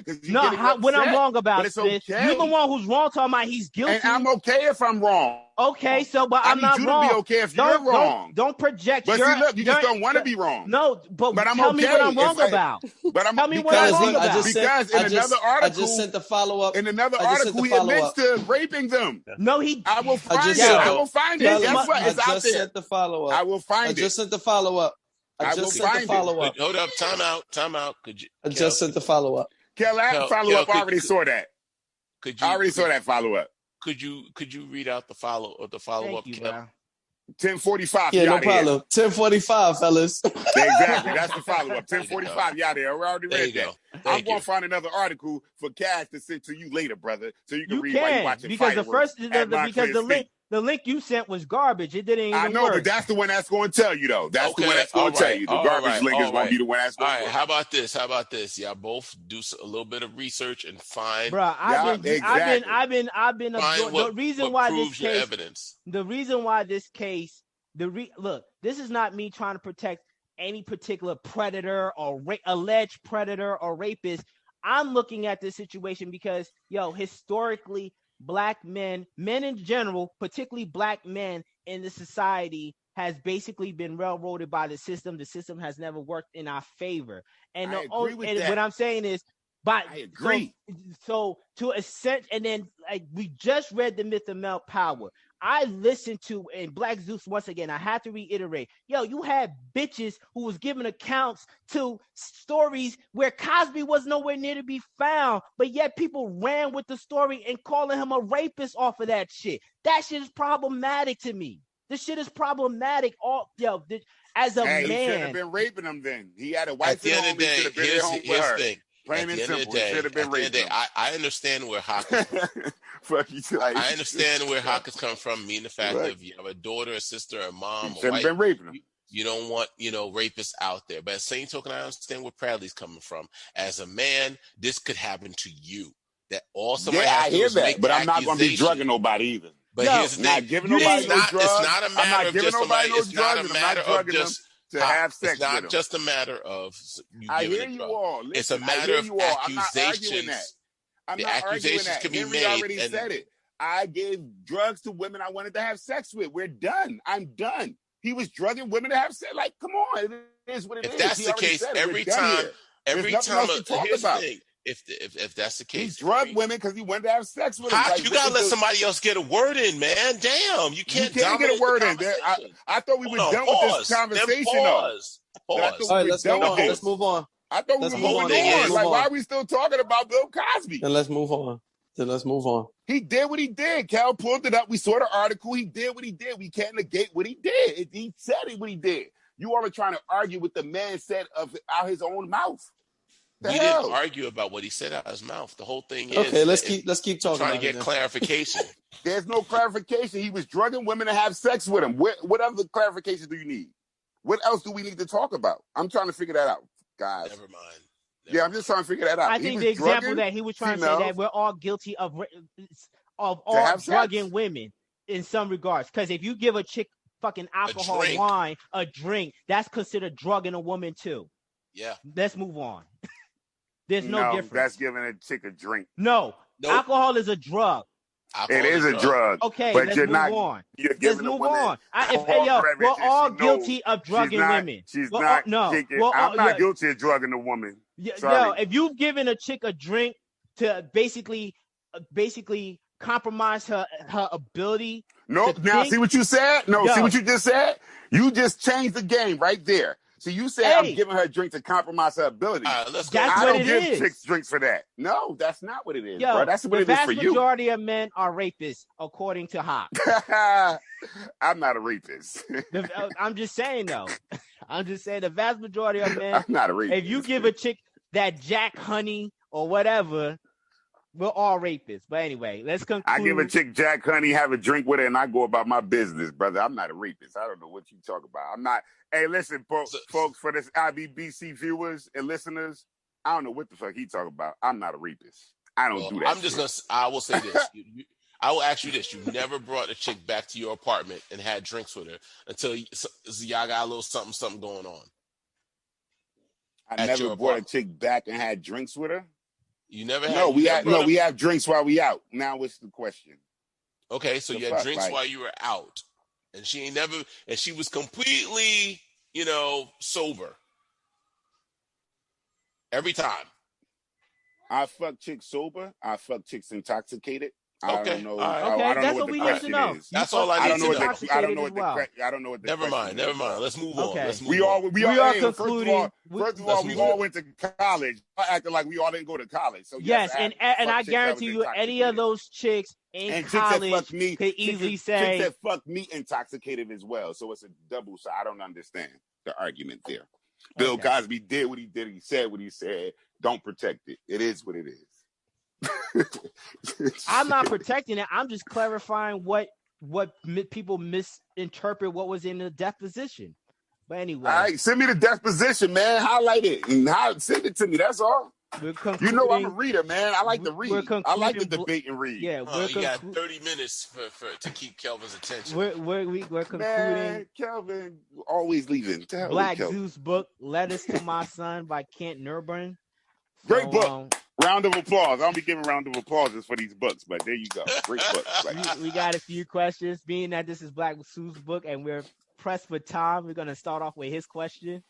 What I'm wrong about is this. You're the one who's wrong talking about he's guilty. And I'm okay if I'm wrong. Okay, but I'm not wrong. I need you to be okay if you're wrong. Don't project. But see, look, you just don't want to be wrong. No, but I'm tell me what I'm wrong about. Tell me what I'm wrong about. Because in another article, I just sent the follow-up. In another article, he admits to raping them. No, he. I will find it. I will find it. Guess what? It's out there. I just sent the follow-up. I will find it. I just sent the follow-up. I just sent the follow-up. Hold up. Time out. Could you? I just sent the follow-up. Kel, follow-up. I already saw that. I already saw that follow-up. Could you read out the follow-up, Kel? 10:45. Yeah, no problem. 10:45, fellas. Exactly. That's the follow-up. 10:45. Yeah, there. We already read that. I'm going to find another article for Cash to send to you later, brother, so you can read while you watching because fireworks the link you sent was garbage. It didn't even I know, work. but that's the one that's going to tell you, though. That's the one that's going to tell you. The garbage link is going to be the one that's going to work. How about this? Y'all both do a little bit of research and find. Bro, I've been the reason why this case, evidence. The reason why this case, look, this is not me trying to protect any particular predator or alleged predator or rapist. I'm looking at this situation because, historically, black men in general, particularly black men in the society, has basically been railroaded by the system. The system has never worked in our favor. And what I'm saying is, I agree. So to ascend, and then we just read The Myth of Male Power. I listened to, and Black Zeus, once again, I have to reiterate, you had bitches who was giving accounts to stories where Cosby was nowhere near to be found, but yet people ran with the story and calling him a rapist off of that shit. That shit is problematic to me. This shit is problematic. As a man, he should have been raping him then. He had a wife at home. He should have been at home with her. Plain and simple. He should have been raping him. I understand where Hawk is I understand where Hawk is coming from, meaning the fact that if you have a daughter, a sister, a mom, a wife, been raping him. You don't want, rapists out there. But at the same token, I understand where Bradley's coming from. As a man, this could happen to you. That all somebody has to do is make but I'm not going to be drugging nobody either. But here's the thing. Giving nobody no drugs. It's not a matter of just it's not a matter of just to have sex. It's not just a matter of you giving a drug. Listen, it's a matter of accusations. I'm the not accusations arguing that. can be Henry made. Already said it. I gave drugs to women I wanted to have sex with. We're done. I'm done. He was drugging women to have sex. Like, come on. It is what it is. If that's the case, every time, here's the thing. If that's the case, he drugged women because he wanted to have sex with them. You gotta let somebody else get a word in, man. Damn, you can't get a word in. I thought we were done with this conversation. Pause. All right, let's move on. I thought we were moving on. Like, why are we still talking about Bill Cosby? Then let's move on. He did what he did. Cal pulled it up. We saw the article. He did what he did. We can't negate what he did. He said what he did. You all are trying to argue with the man said out his own mouth. We didn't argue about what he said out of his mouth. The whole thing is okay. Let's keep talking. Trying to get clarification. There's no clarification. He was drugging women to have sex with him. What other clarification do you need? What else do we need to talk about? I'm trying to figure that out, guys. Never mind. I'm just trying to figure that out. I think the example that he was trying to say that we're all guilty of all drugging women in some regards. Because if you give a chick fucking alcohol, wine, a drink, that's considered drugging a woman too. Yeah. Let's move on. There's no difference. That's giving a chick a drink. No. Nope. Alcohol is a drug. It is a drug. Okay, but let's you're move not, on. You're let's move on. We're all guilty of drugging women. I'm not guilty of drugging a woman. If you've given a chick a drink to basically compromise her ability. No, now see what you said? See what you just said? You just changed the game right there. So you say I'm giving her a drink to compromise her ability. That's I don't give chicks drinks for that. No, that's not what it is, bro. That's what it is for you. The vast majority of men are rapists, according to Hawk. I'm not a rapist. I'm just saying, though. I'm just saying the vast majority of men. I'm not a rapist. If you give a chick that Jack Honey or whatever, we're all rapists. But anyway, let's conclude. I give a chick Jack Honey, have a drink with her, and I go about my business, brother. I'm not a rapist. I don't know what you talk about. I'm not. Hey, listen, folks, for this IBBC viewers and listeners, I don't know what the fuck he talking about. I'm not a rapist. I don't do that. I will say this. I will ask you this. You never brought a chick back to your apartment and had drinks with her until y'all got a little something going on. I never brought a chick back and had drinks with her. You never had. We have drinks while we out. Now what's the question? Okay, so you had drinks while you were out. And she was completely, sober. Every time. I fuck chicks sober. I fuck chicks intoxicated. I don't know. Right. Okay, I don't that's know what what we the need to question know. is. That's all I need to know. I don't know what the Never mind. Let's move on. Okay. Let's move we on. all are hey, concluding. First of all, we all went to college. Acting like we all didn't go to college. So yes, and I guarantee you, any of those chicks in college could easily say chicks that fuck me intoxicated as well. So it's a double side. I don't understand the argument there. Bill Cosby did what he did. He said what he said. Don't protect it. It is what it is. I'm not protecting it. I'm just clarifying what people misinterpret what was in the deposition. But anyway, all right, send me the deposition, man. Highlight it and send it to me. That's all. You know I'm a reader, man. I like to read. I like to debate and read. Yeah, you got 30 minutes to keep Kelvin's attention. We're concluding. Man, Kelvin always leaving. Black Zeus book, Letters to My Son by Kent Nerburn. Great book. Round of applause. I don't be giving round of applauses for these books, but there you go. Great book. We got a few questions. Being that this is Black Zeus book and we're pressed for time, we're gonna start off with his question.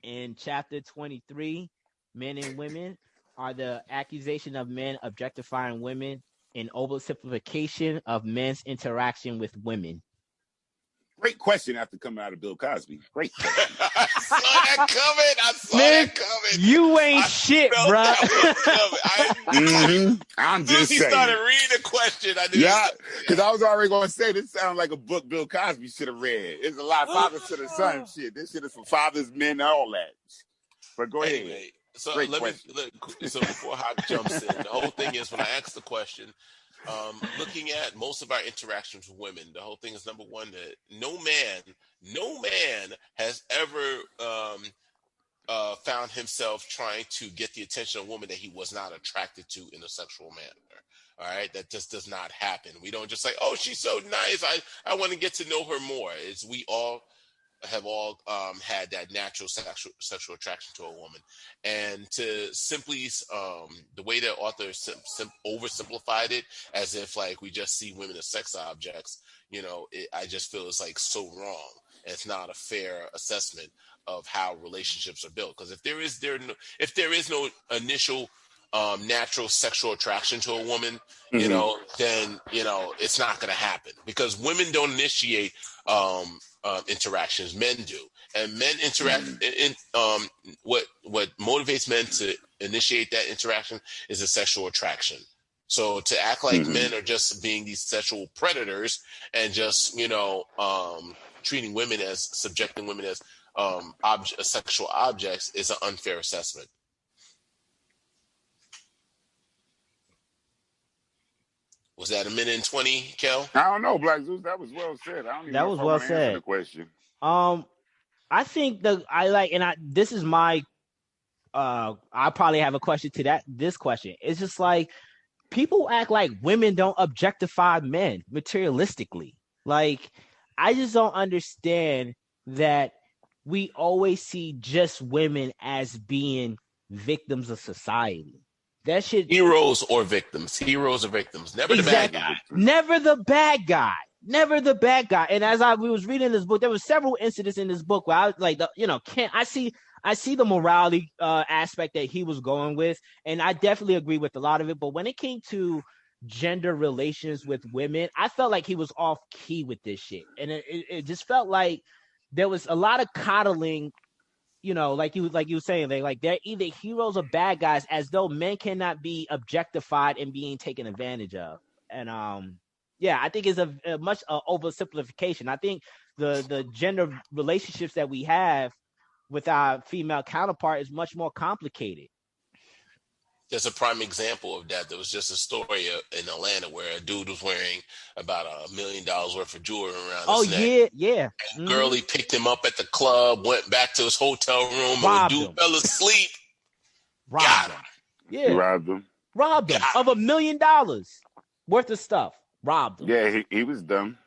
In chapter 23, Men and Women, are the accusation of men objectifying women an oversimplification of men's interaction with women? Great question after coming out of Bill Cosby. Great question. I saw that coming. You ain't shit, bro. I'm just saying. He started reading the question. Because I was already going to say, this sounds like a book Bill Cosby should have read. It's a lot of fathers to the son shit. This shit is for fathers, men, all that. But go ahead. So so before Hawk jumps in, the whole thing is when I ask the question, looking at most of our interactions with women, the whole thing is, number one, that no man has ever found himself trying to get the attention of a woman that he was not attracted to in a sexual manner. All right, that just does not happen. We don't just say, "Oh, she's so nice. I want to get to know her more." It's we all have had that natural sexual attraction to a woman, and to simply the way the author oversimplified it as if like we just see women as sex objects, I just feel it's like so wrong. It's not a fair assessment of how relationships are built, because if there is no initial natural sexual attraction to a woman, then it's not going to happen, because women don't initiate interactions, men do, and men interact. What motivates men to initiate that interaction is a sexual attraction. So to act like men are just being these sexual predators and just subjecting women as sexual objects is an unfair assessment. Was that a minute and 20, Kel? I don't know, Black Zeus. That was well said. I don't even know if I want to answer the question. I think this is my I probably have a question to this question. It's just like people act like women don't objectify men materialistically. Like, I just don't understand that we always see just women as being victims of society. That shit. Heroes or victims. Never the bad guy. Never the bad guy. Never the bad guy. And as we was reading this book, there was several incidents in this book where I was like, I see the morality aspect that he was going with, and I definitely agree with a lot of it. But when it came to gender relations with women, I felt like he was off key with this shit, and it just felt like there was a lot of coddling. Like you were saying, they're either heroes or bad guys, as though men cannot be objectified and being taken advantage of. And I think it's a much oversimplification. I think the gender relationships that we have with our female counterpart is much more complicated. There's a prime example of that. There was just a story in Atlanta where a dude was wearing about $1 million worth of jewelry around his neck. Yeah. And Girlie picked him up at the club, went back to his hotel room, and the dude fell asleep. Robbed him. Yeah. Robbed him. Robbed him of $1 million worth of stuff. Robbed him. Yeah, he was dumb.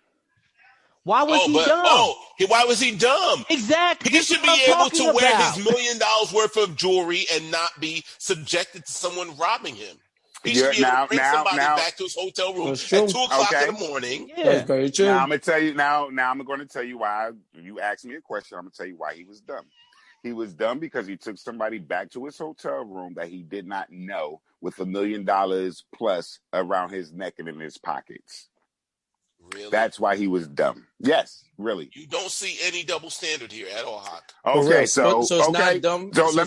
Why was he dumb? Why was he dumb? Exactly. He should be able to wear his $1 million worth of jewelry and not be subjected to someone robbing him. He should be able to bring somebody back to his hotel room at 2:00 in the morning. Yeah. That's very true. Now I'm gonna tell you. Now I'm going to tell you why. You asked me a question. I'm gonna tell you why he was dumb. He was dumb because he took somebody back to his hotel room that he did not know with $1 million plus around his neck and in his pockets. Really? That's why he was dumb. Yes, really. You don't see any double standard here at all, Hawk. Okay, so it's not dumb. So let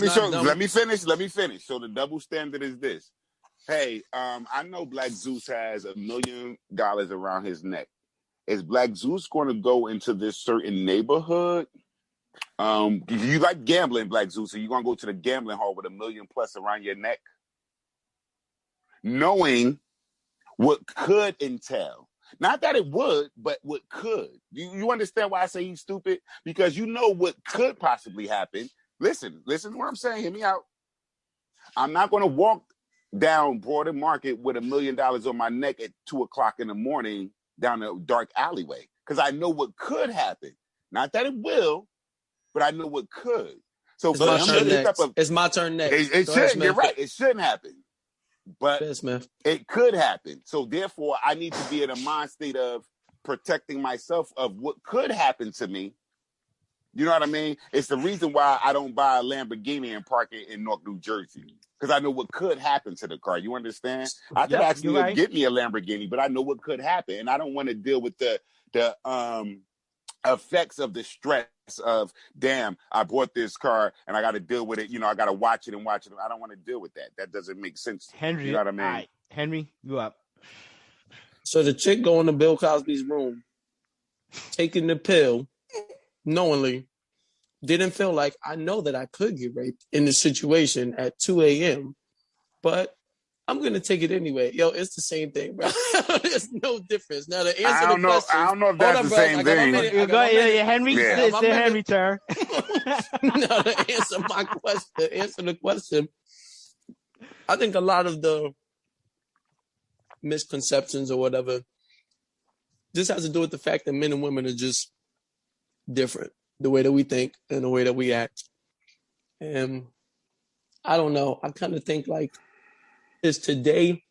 me finish. So the double standard is this. Hey, I know Black Zeus has $1 million around his neck. Is Black Zeus going to go into this certain neighborhood? You like gambling, Black Zeus, so you're going to go to the gambling hall with $1 million plus around your neck, knowing what could entail. Not that it would, but what could. You understand why I say he's stupid? Because you know what could possibly happen. Listen to what I'm saying. Hear me out. I'm not going to walk down Broader Market with $1 million on my neck at 2:00 in the morning down a dark alleyway, because I know what could happen. Not that it will, but I know what could. So it's my turn next. It's my turn next. It shouldn't. You're right. It shouldn't happen. But it could happen. So therefore, I need to be in a mind state of protecting myself of what could happen to me. You know what I mean? It's the reason why I don't buy a Lamborghini and park it in Newark, New Jersey. Because I know what could happen to the car. You understand? I could actually get me a Lamborghini, but I know what could happen. And I don't want to deal with the effects of the stress of, damn, I bought this car and I got to deal with it. You know, I got to watch it. I don't want to deal with that. That doesn't make sense. Henry, you know what I mean? Right. Henry, you up. So the chick going to Bill Cosby's room, taking the pill, knowingly, didn't feel like, I know that I could get raped in this situation at 2 a.m., but I'm going to take it anyway. Yo, it's the same thing, bro. There's no difference. Now, to answer the question... I don't know if that's the same thing. Henry, it's the Henry turn. Now, to answer the question, I think a lot of the misconceptions or whatever, this has to do with the fact that men and women are just different, the way that we think and the way that we act. And I don't know. I kind of think like, is today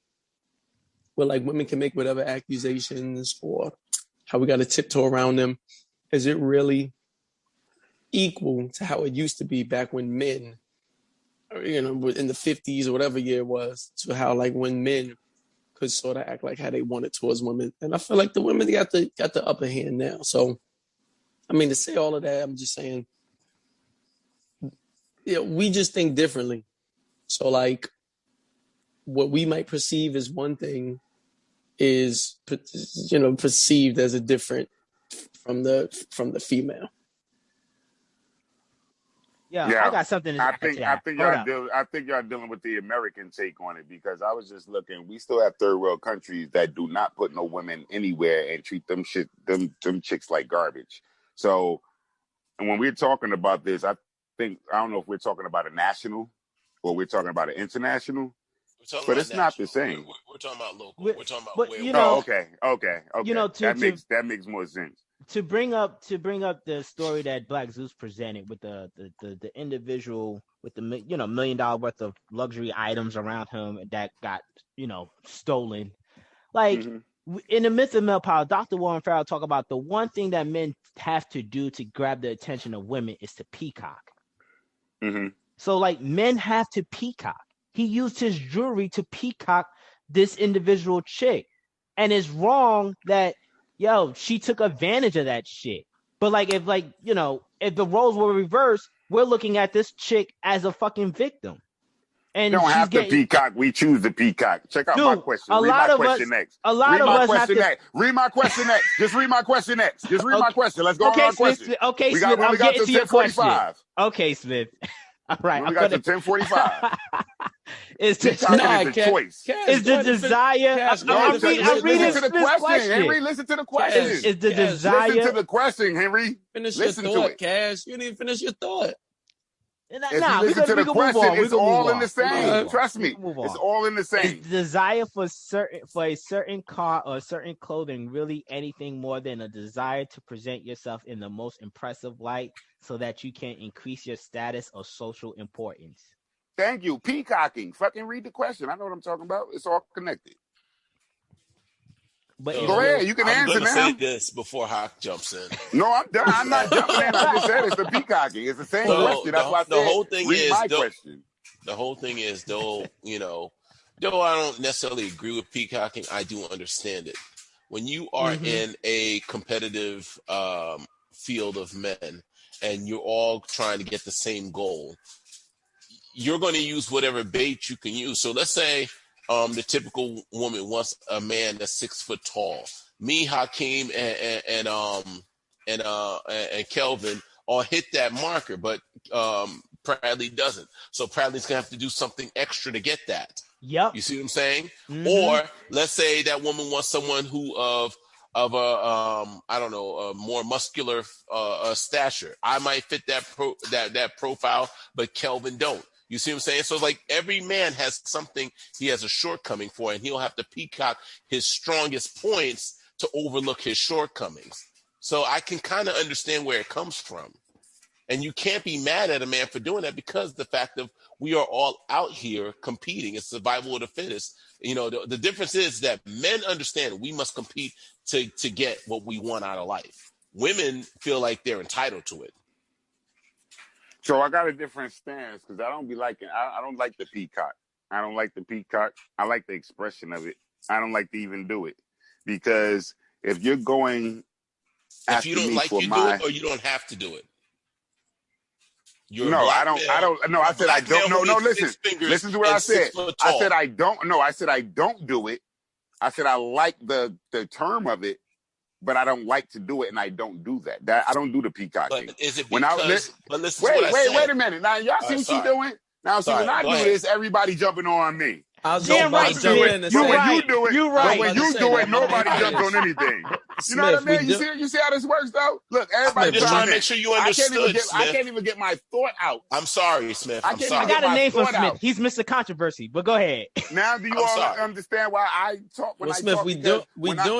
where like women can make whatever accusations or how we got to tiptoe around them, is it really equal to how it used to be back when men, you know, in the 50s or whatever year it was, to how like when men could sort of act like how they wanted towards women? And I feel like the women got the upper hand now. So, I mean, to say all of that, I'm just saying, yeah, we just think differently. So like, what we might perceive as one thing is, you know, perceived as a different from the female. Yeah, I got something. I think y'all dealing with the American take on it, because I was just looking. We still have third world countries that do not put no women anywhere and treat them chicks like garbage. So, and when we're talking about this, I don't know if we're talking about a national or we're talking about an international. But it's not the same. We're talking about local. We're talking about where. Okay. You know, that makes more sense. To bring up the story that Black Zeus presented with the individual with the $1 million worth of luxury items around him that got stolen. Like in the midst of male power, Dr. Warren Farrell talk about the one thing that men have to do to grab the attention of women is to peacock. Mm-hmm. So like men have to peacock. He used his jewelry to peacock this individual chick. And it's wrong that, she took advantage of that shit. But like, if the roles were reversed, we're looking at this chick as a fucking victim. And you don't have to peacock. We choose the peacock. Check out my question. Read my question next. Read my question next. Just read my question next. Just read my question. Let's go on our question. Okay, Smith, I'm getting to your question. Okay, Smith. All right. We got to 10:45. It's the choice. It's the desire. I'm reading to the question. Henry, listen to the question. It's the desire. Listen to the question, Henry. Finish your thought, Cash. You didn't even finish your thought. If you listen to the question, it's all in the same. Trust me, it's all in the same. Is desire for a certain car or certain clothing really anything more than a desire to present yourself in the most impressive light so that you can increase your status or social importance? Thank you. Peacocking. Fucking read the question. I know what I'm talking about. It's all connected. But Go ahead, you can I'm answer gonna now. say this before Hawk jumps in. No, I'm done. I'm not jumping in. I just said it's the peacocking. It's the same question. That's why I said whole thing read is, my question. The whole thing is, though I don't necessarily agree with peacocking, I do understand it. When you are in a competitive field of men and you're all trying to get the same goal, you're going to use whatever bait you can use. So let's say the typical woman wants a man that's 6 foot tall. Me, Hakeem, and Kelvin all hit that marker, but Bradley doesn't. So Bradley's gonna have to do something extra to get that. Yep. You see what I'm saying? Or let's say that woman wants someone who of a a more muscular stature. I might fit that profile, but Kelvin don't. You see what I'm saying? So like every man has something he has a shortcoming for, and he'll have to peacock his strongest points to overlook his shortcomings. So I can kind of understand where it comes from. And you can't be mad at a man for doing that because the fact of we are all out here competing. It's survival of the fittest. The difference is that men understand we must compete to get what we want out of life. Women feel like they're entitled to it. So I got a different stance because I don't be liking. I don't like the peacock. I don't like the peacock. I like the expression of it. I don't like to even do it because if you're going, if you don't like you do it, or you don't have to do it. I don't. No, I said I don't. No, listen. Listen to what I said. I said I don't. No, I said I don't do it. I said I like the term of it, but I don't like to do it, and I don't do that. I don't do the peacocking. But is it because? Wait a minute. Now y'all see what you doing? Now see when I do this, everybody jumping on me. I was just about to jump in and say, when you do it, you're right. But when you do it, nobody jumps on anything. You know what I mean? You see how this works, though? Look, everybody just trying to make sure you understood. I can't even get my thought out. I'm sorry, Smith. I got a name for Smith. He's Mr. Controversy, but go ahead. Now, do you all understand why I talk when I Smith, talk? we doing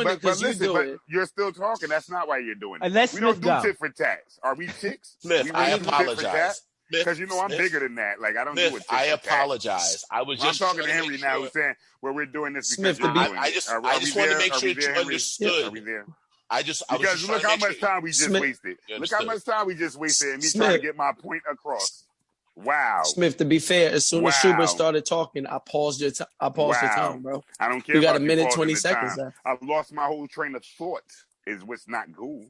it because you do it. You're still talking. That's not why you're doing it. We don't do tit for tats. Are we chicks? Smith, I apologize. Because I'm bigger than that. Like I don't do it. I apologize. I was just talking to Henry now. Who's saying, "Well, we're doing this because Smith, I just wanted to make sure you understood. Are we there? Because look how much time we just wasted. Look how much time we just wasted, and me trying to get my point across. Wow, Smith. To be fair, as soon as Schubert started talking, I paused your time, bro. I don't care. You got a minute 20 seconds left. I've lost my whole train of thought. Is what's not cool.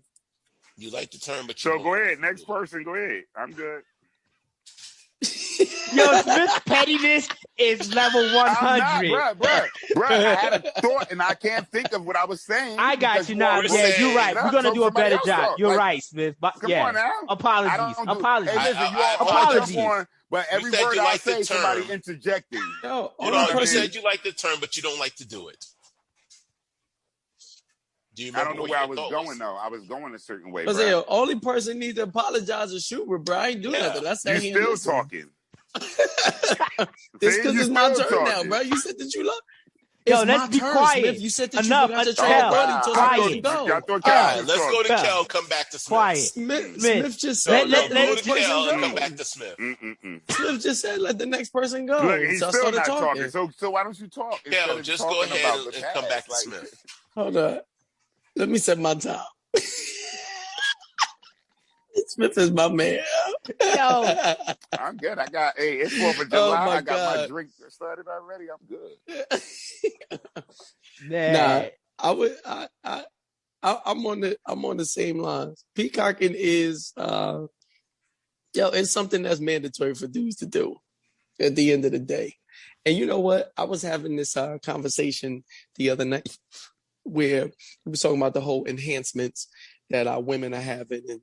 You like the term, but so go ahead. Next person, go ahead. I'm good. Yo, Smith's pettiness is level 100. Bruh, I had a thought and I can't think of what I was saying. I got you now. Yeah, you're right. We're going to do a better job. You're right, Smith. But, come on now. Apologies. Hey, listen, you all apologies. But every word I say, somebody interjecting. You said you like the term, but you don't like to do it. I don't know where I was going, though. I was going a certain way, bro. The only person needs to apologize is Schubert, bro. I ain't do nothing. That's that you still talking. It's because it's my turn now, bro. You said that you love. Yo, let's be quiet. Smith. You said that Enough. you forgot to trade Quiet. Let's go to Kel. Come back to Smith. Quiet. Smith just said let the next person go. Come back to Smith. Smith just said let the next person go. Look, he's still not talking. So why don't you talk? Kel, just go ahead and come back to Smith. Hold on. Let me set my time. Smith is my man. Yo. I'm good. It's 4th of July. I got my drink started already. I'm good. I'm on the same lines. Peacocking is it's something that's mandatory for dudes to do at the end of the day. And you know what? I was having this conversation the other night where we were talking about the whole enhancements that women are having, and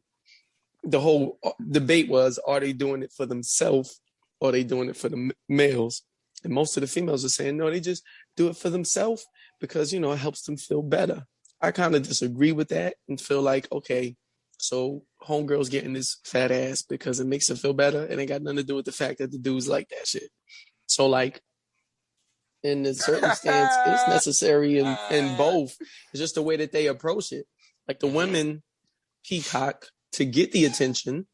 the whole debate was, are they doing it for themselves or are they doing it for the males? And most of the females are saying, no, they just do it for themselves because, it helps them feel better. I kind of disagree with that and feel like, okay, so homegirl's getting this fat ass because it makes her feel better. It ain't got nothing to do with the fact that the dudes like that shit. So like, in a certain stance, it's necessary in both. It's just the way that they approach it. Like the women peacock to get the attention,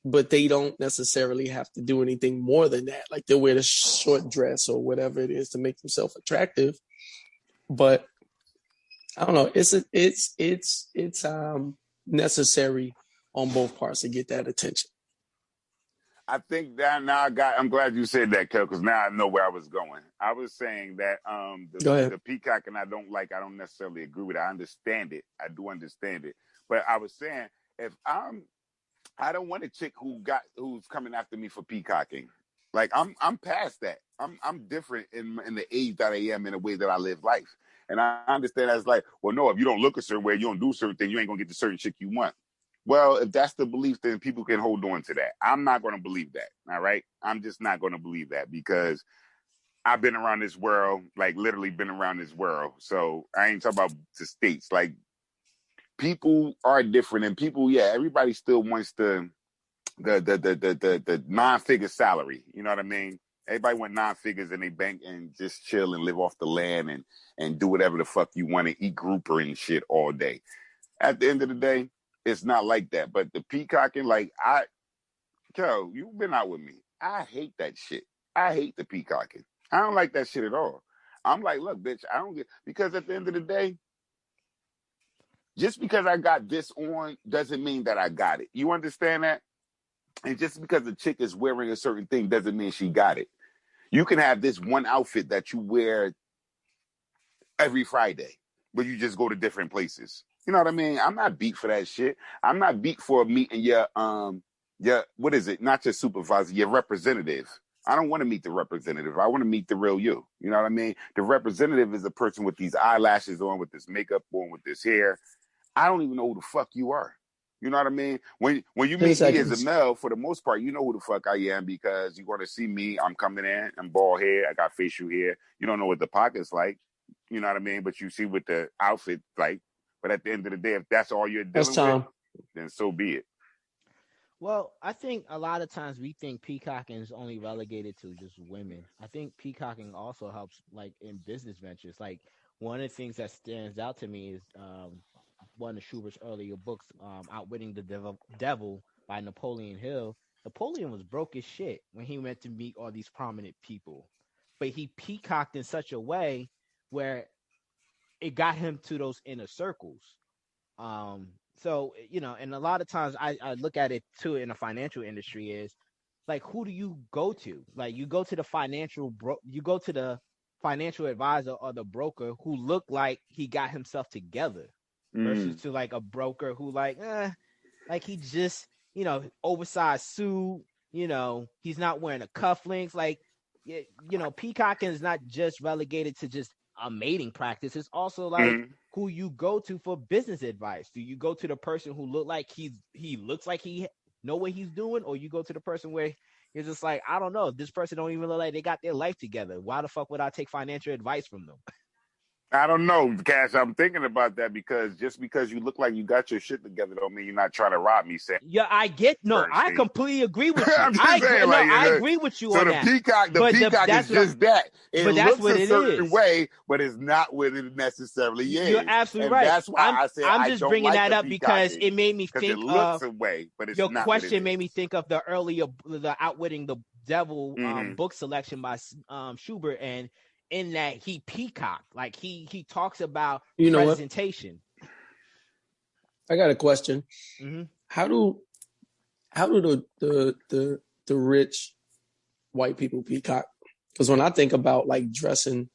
but they don't necessarily have to do anything more than that. Like they'll wear the short dress or whatever it is to make themselves attractive. But I don't know. It's necessary on both parts to get that attention. I think that now I'm glad you said that, Kel, because now I know where I was going. I was saying that the peacocking I don't necessarily agree with. I understand it. I do understand it. But I was saying if I don't want a chick who's coming after me for peacocking. Like I'm past that. I'm different in the age that I am in the way that I live life. And I understand that's like, well, no, if you don't look a certain way, you don't do certain things, you ain't gonna get the certain chick you want. Well, if that's the belief, then people can hold on to that. I'm not going to believe that. All right. I'm just not going to believe that because I've been around this world, like literally been around this world. So I ain't talking about the States. Like people are different and people, yeah, everybody still wants the 9-figure salary. You know what I mean? Everybody want 9 figures in their bank and just chill and live off the land and do whatever the fuck you want to eat grouper and shit all day. At the end of the day, it's not like that. But the peacocking, like Kel, you've been out with me. I hate that shit. I hate the peacocking. I don't like that shit at all. I'm like, look, bitch, I don't get, because at the end of the day, just because I got this on doesn't mean that I got it. You understand that? And just because a chick is wearing a certain thing doesn't mean she got it. You can have this one outfit that you wear every Friday, but you just go to different places. You know what I mean? I'm not beat for that shit. I'm not beat for meeting your what is it? Not your supervisor, your representative. I don't want to meet the representative. I want to meet the real you. You know what I mean? The representative is a person with these eyelashes on, with this makeup on, with this hair. I don't even know who the fuck you are. You know what I mean? When you meet me as a male, for the most part, you know who the fuck I am because you're going to see me. I'm coming in. I'm bald head. I got facial hair. You don't know what the pocket's like. You know what I mean? But you see what the outfit like. But at the end of the day, if that's all you're dealing with, then so be it. Well, I think a lot of times we think peacocking is only relegated to just women. I think peacocking also helps, like in business ventures. Like one of the things that stands out to me is one of Schubert's earlier books, "Outwitting the Devil" by Napoleon Hill. Napoleon was broke as shit when he went to meet all these prominent people, but he peacocked in such a way where it got him to those inner circles. So, you know, and a lot of times I look at it too in the financial industry is like, who do you go to? Like you go to the you go to the financial advisor or the broker who look like he got himself together versus to like a broker who like he just, you know, oversized suit, you know, he's not wearing the cufflinks. Like, you know, peacocking is not just relegated to just a mating practice. It's also like who you go to for business advice. Do you go to the person who looks like he looks like he know what he's doing, or you go to the person where you're just like, I don't know, this person don't even look like they got their life together. Why the fuck would I take financial advice from them? I don't know, Cash. I'm thinking about that because just because you look like you got your shit together don't mean you're not trying to rob me, Sam. Yeah, I completely agree with you. I agree with you so on the that. Peacock is just that. It looks a certain way, but it's not what it necessarily is. You're absolutely right. That's why I said I'm just bringing that up because it made me think it looks a way, but it's your not question made me think of the Outwitting the Devil book selection by Schubert, and in that he peacocked, like he talks about presentation. I got a question. How do the rich white people peacock? Because when I think about like dressing,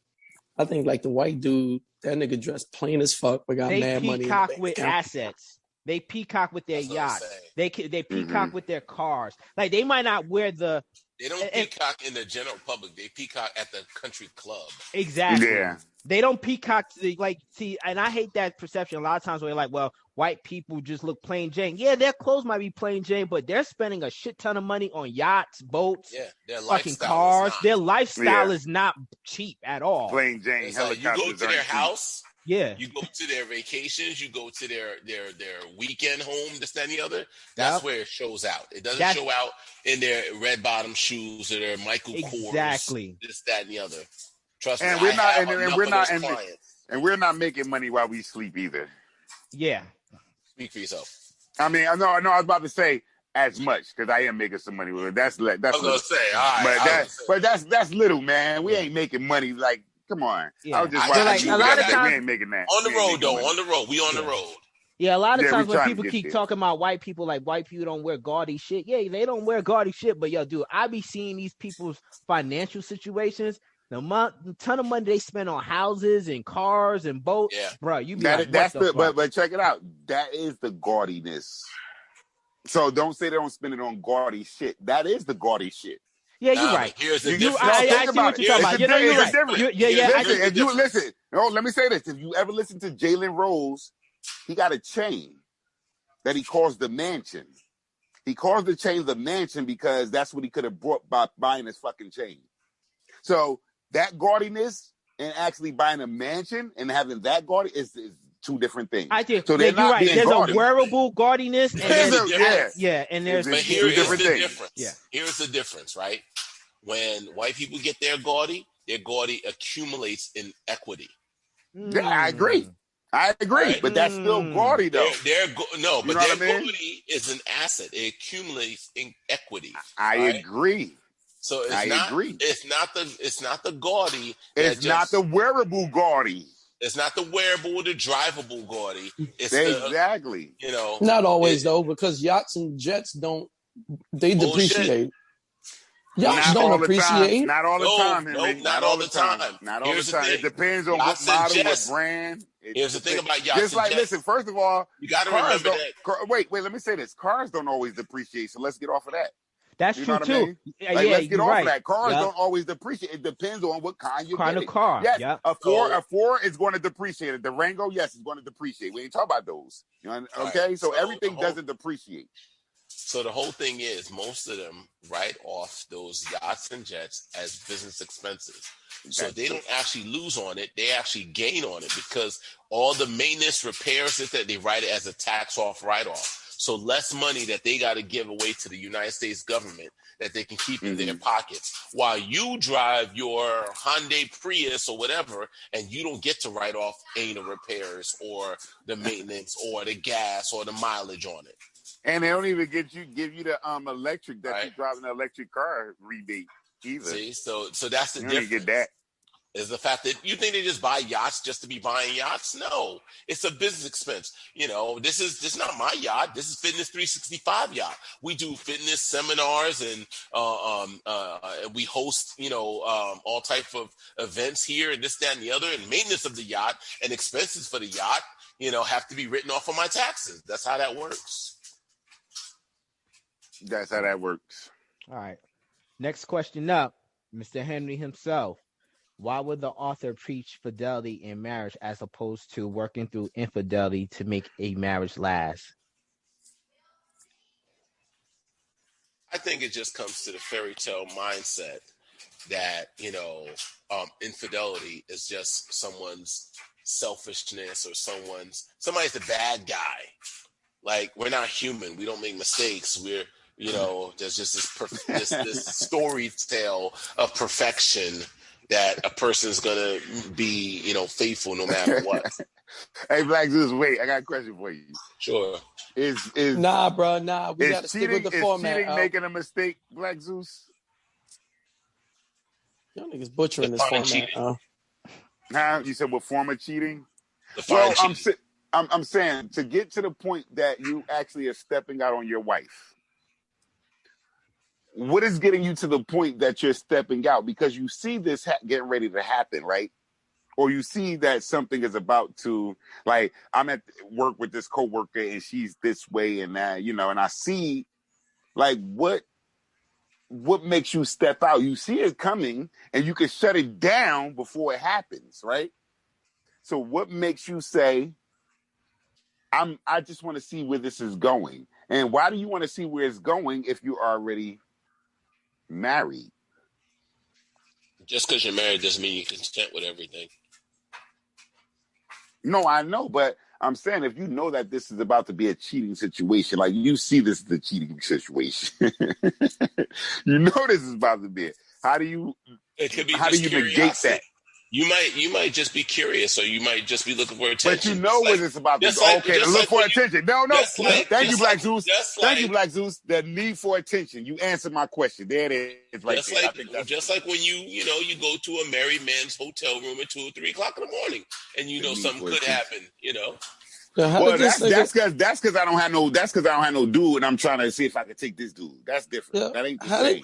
I think like the white dude, that nigga dressed plain as fuck, but got mad money. They peacock with assets. They peacock with their yachts. They peacock with their cars. Like they might not wear the. They don't peacock in the general public. They peacock at the country club. Exactly. Yeah. They don't peacock see, and I hate that perception a lot of times where you're like, well, white people just look plain Jane. Yeah, their clothes might be plain Jane, but they're spending a shit ton of money on yachts, boats, their fucking cars. Their lifestyle is not cheap at all. Plain Jane. Like you go to their house. Yeah. You go to their vacations, you go to their weekend home, this, that, and the other. That's where it shows out. It doesn't show out in their red bottom shoes or their Michael Kors, this, that, and the other. Trust me, we're not making money while we sleep either. Yeah. Speak for yourself. I mean, I know I was about to say as much because I am making some money with it. That's I was gonna say, all right. But that's little, man. We ain't making money like Come on. Yeah. I was just But like, watching a lot of we times ain't making that. On the road, though. On the road. We on the road. Yeah, a lot of Yeah, times we when trying to people get keep there. talking about white people, like white people don't wear gaudy shit. Yeah, they don't wear gaudy shit, but yo, dude, I be seeing these people's financial situations. The ton of money they spend on houses and cars and boats, bro. You be like, that's what the fuck? But check it out. That is the gaudiness. So don't say they don't spend it on gaudy shit. That is the gaudy shit. Yeah, you're right. Here's the difference. I see what you're talking about. You know, you're right. Listen, if you listen, no, let me say this. If you ever listen to Jalen Rose, he got a chain that he calls the mansion. He calls the chain the mansion because that's what he could have brought by buying his fucking chain. So that gaudiness and actually buying a mansion and having that gaudy is two different things. I think so. They're not right. being There's gaudy. a wearable gaudiness, and and but here is the difference. Yeah. Here's the difference, right? When white people get their gaudy accumulates in equity. Yeah, I agree. Right? But that's still gaudy, though. Gaudy is an asset. It accumulates in equity. I agree. So it's not the gaudy. It's not the wearable gaudy. It's not the wearable or the drivable gaudy. It's exactly. Not always though, because yachts and jets depreciate. Yachts don't appreciate. Not all the time, Henry. Not all the time. Not all the time. It depends on what model, what brand. Here's the thing about yachts. Just like, listen, first of all, you got to remember that. Wait, let me say this. Cars don't always depreciate, so let's get off of that. That's true too. I mean? Let's get off of that. Cars don't always depreciate. It depends on what kind you're getting. Kind of car. Yes, a Ford is going to depreciate. A Durango, yes, is going to depreciate. We ain't talking about those. Okay, right. So everything doesn't depreciate. So the whole thing is, most of them write off those yachts and jets as business expenses. So they don't actually lose on it. They actually gain on it because all the maintenance, repairs, that they write it as a tax-off write-off. So less money that they got to give away to the United States government that they can keep in their pockets. While you drive your Hyundai Prius or whatever, and you don't get to write off any of the repairs or the maintenance or the gas or the mileage on it. And they don't even give you the electric that you drive an electric car rebate either. See, so that's the you difference. Get that. Is the fact that you think they just buy yachts just to be buying yachts? No, it's a business expense. This is not my yacht. This is Fitness 365 yacht. We do fitness seminars and we host all type of events here and this, that, and the other. And maintenance of the yacht and expenses for the yacht, have to be written off on my taxes. That's how that works. That's how that works. All right. Next question up, Mr. Henry himself. Why would the author preach fidelity in marriage as opposed to working through infidelity to make a marriage last? I think it just comes to the fairy tale mindset that, infidelity is just someone's selfishness or somebody's the bad guy. Like, we're not human. We don't make mistakes. We're, there's just this story tale of perfection that a person's gonna be, faithful no matter what. Hey, Black Zeus, wait, I got a question for you. Sure. Is Nah, bro, nah. We gotta stick with the format. Is cheating making a mistake, Black Zeus? Y'all niggas butchering this format. Huh? You said what form of cheating? Well, I'm saying to get to the point that you actually are stepping out on your wife. What is getting you to the point that you're stepping out? Because you see this getting ready to happen, right? Or you see that something is about to, like, I'm at work with this coworker and she's this way and that, and I see, like, what makes you step out? You see it coming and you can shut it down before it happens, right? So what makes you say, I just want to see where this is going? And why do you want to see where it's going if you're already married? Just because you're married doesn't mean you're content with everything. No, I know, but I'm saying if you know that this is about to be a cheating situation, like you see this is a cheating situation, you know this is about to be it. How do you It could be how do you negate that? You might just be curious, or you might just be looking for attention. But you know what it's about. Okay, to look for attention. No. Thank you, Black Zeus. Thank you, Black Zeus. The need for attention. You answered my question. There it is, right there. Just like when you go to a married man's hotel room at 2 or 3 o'clock in the morning, and something could happen. Well, that's because I don't have no dude, and I'm trying to see if I can take this dude. That's different. Yeah. That ain't the same.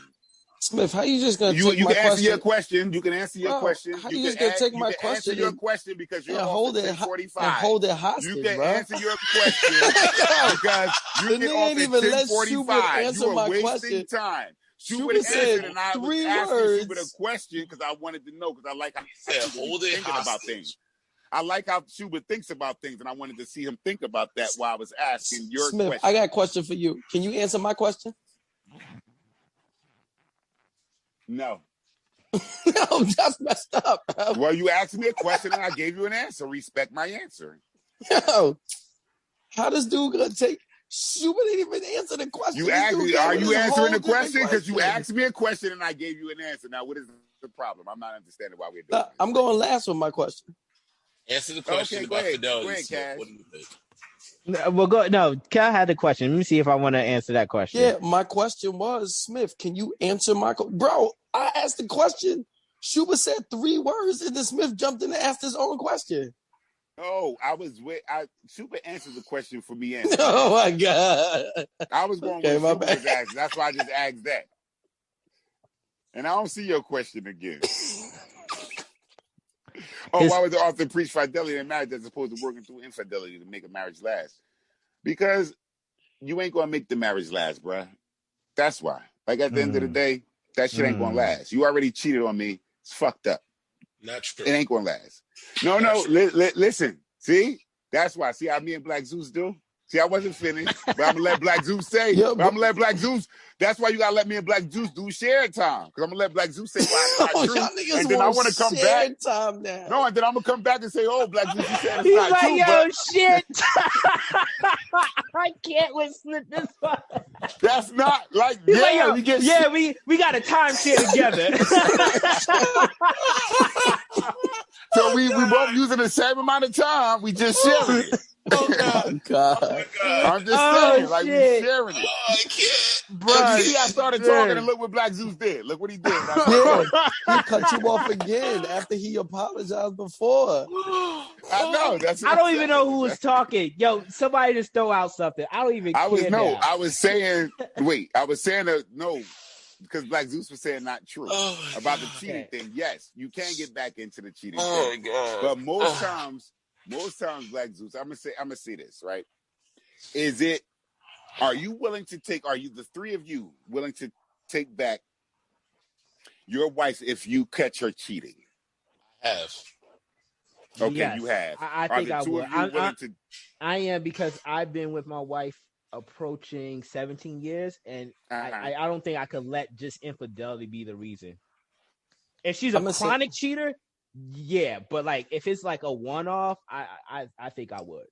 Smith, how you just gonna take you my can answer question? your question. You can answer your question. How you just gonna take my question? Answer your question because you're hold it 10:45. Hold it hostage, you can bro. answer your question because you get off at 10:45. You are wasting time. Shubert answered, and I was asking Shubert a question because I wanted to know because I like how Shubert thinking about things. I like how Shubert thinks about things, and I wanted to see him think about that while I was asking your Smith, question. I got a question for you. Can you answer my question? No. No, that's messed up, bro. Well, you asked me a question and I gave you an answer. Respect my answer. Yo, how this dude gonna take? Shubert didn't even answer the question. You asked me, are you answering the question? Because you asked me a question and I gave you an answer. Now, what is the problem? I'm not understanding why we're doing this. I'm going last with my question. Answer the question about fidelity. Go ahead, Cash. What do you think? No, Cal had the question. Let me see if I want to answer that question. Yeah, my question was, Smith, can you answer my question? Bro, I asked the question. Shubert said 3 words, and then Smith jumped in and asked his own question. Oh, Shubert answered the question for me. Oh, my God. I was going with Shubert was asking. That's why I just asked that. And I don't see your question again. Why would the author preach fidelity in marriage as opposed to working through infidelity to make a marriage last? Because you ain't going to make the marriage last, bruh. That's why. Like, at the end of the day, that shit ain't going to last. You already cheated on me. It's fucked up. Not true. It ain't going to last. No. Listen. See? That's why. See how me and Black Zeus do? See, I wasn't finished, but I'm going to let Black Zeus say. Yeah, I'm going to let Black Zeus. That's why you got to let me and Black Zeus do shared time. Because I'm going to let Black Zeus say why it's not true. And then I want to come back. Time now. No, and then I'm going to come back and say, oh, Black Zeus, you said it's He's not like, true. yo, shit. I can't listen to this one. That's not like, we got a timeshare together. So we both using the same amount of time. We just sharing it. Oh, God. I'm just saying, like, shit. we sharing it. I can't. Bro, you see, I started talking and look what Black Zeus did. Look what he did. Yeah, he cut you off again after he apologized before. I know. I don't even know who was talking. Yo, somebody just throw out something. I don't even care now. I was saying, no, because Black Zeus was saying not true about the cheating thing. Yes, you can get back into the cheating thing. God. But most times, Black Zeus, I'm gonna say this, right? Are the 3 of you willing to take back your wife if you catch her cheating? I have. Okay, yes, you have. I think I would. I am, because I've been with my wife approaching 17 years, and I don't think I could let just infidelity be the reason. If she's a chronic cheater, yeah, but like if it's like a one-off, I think I would.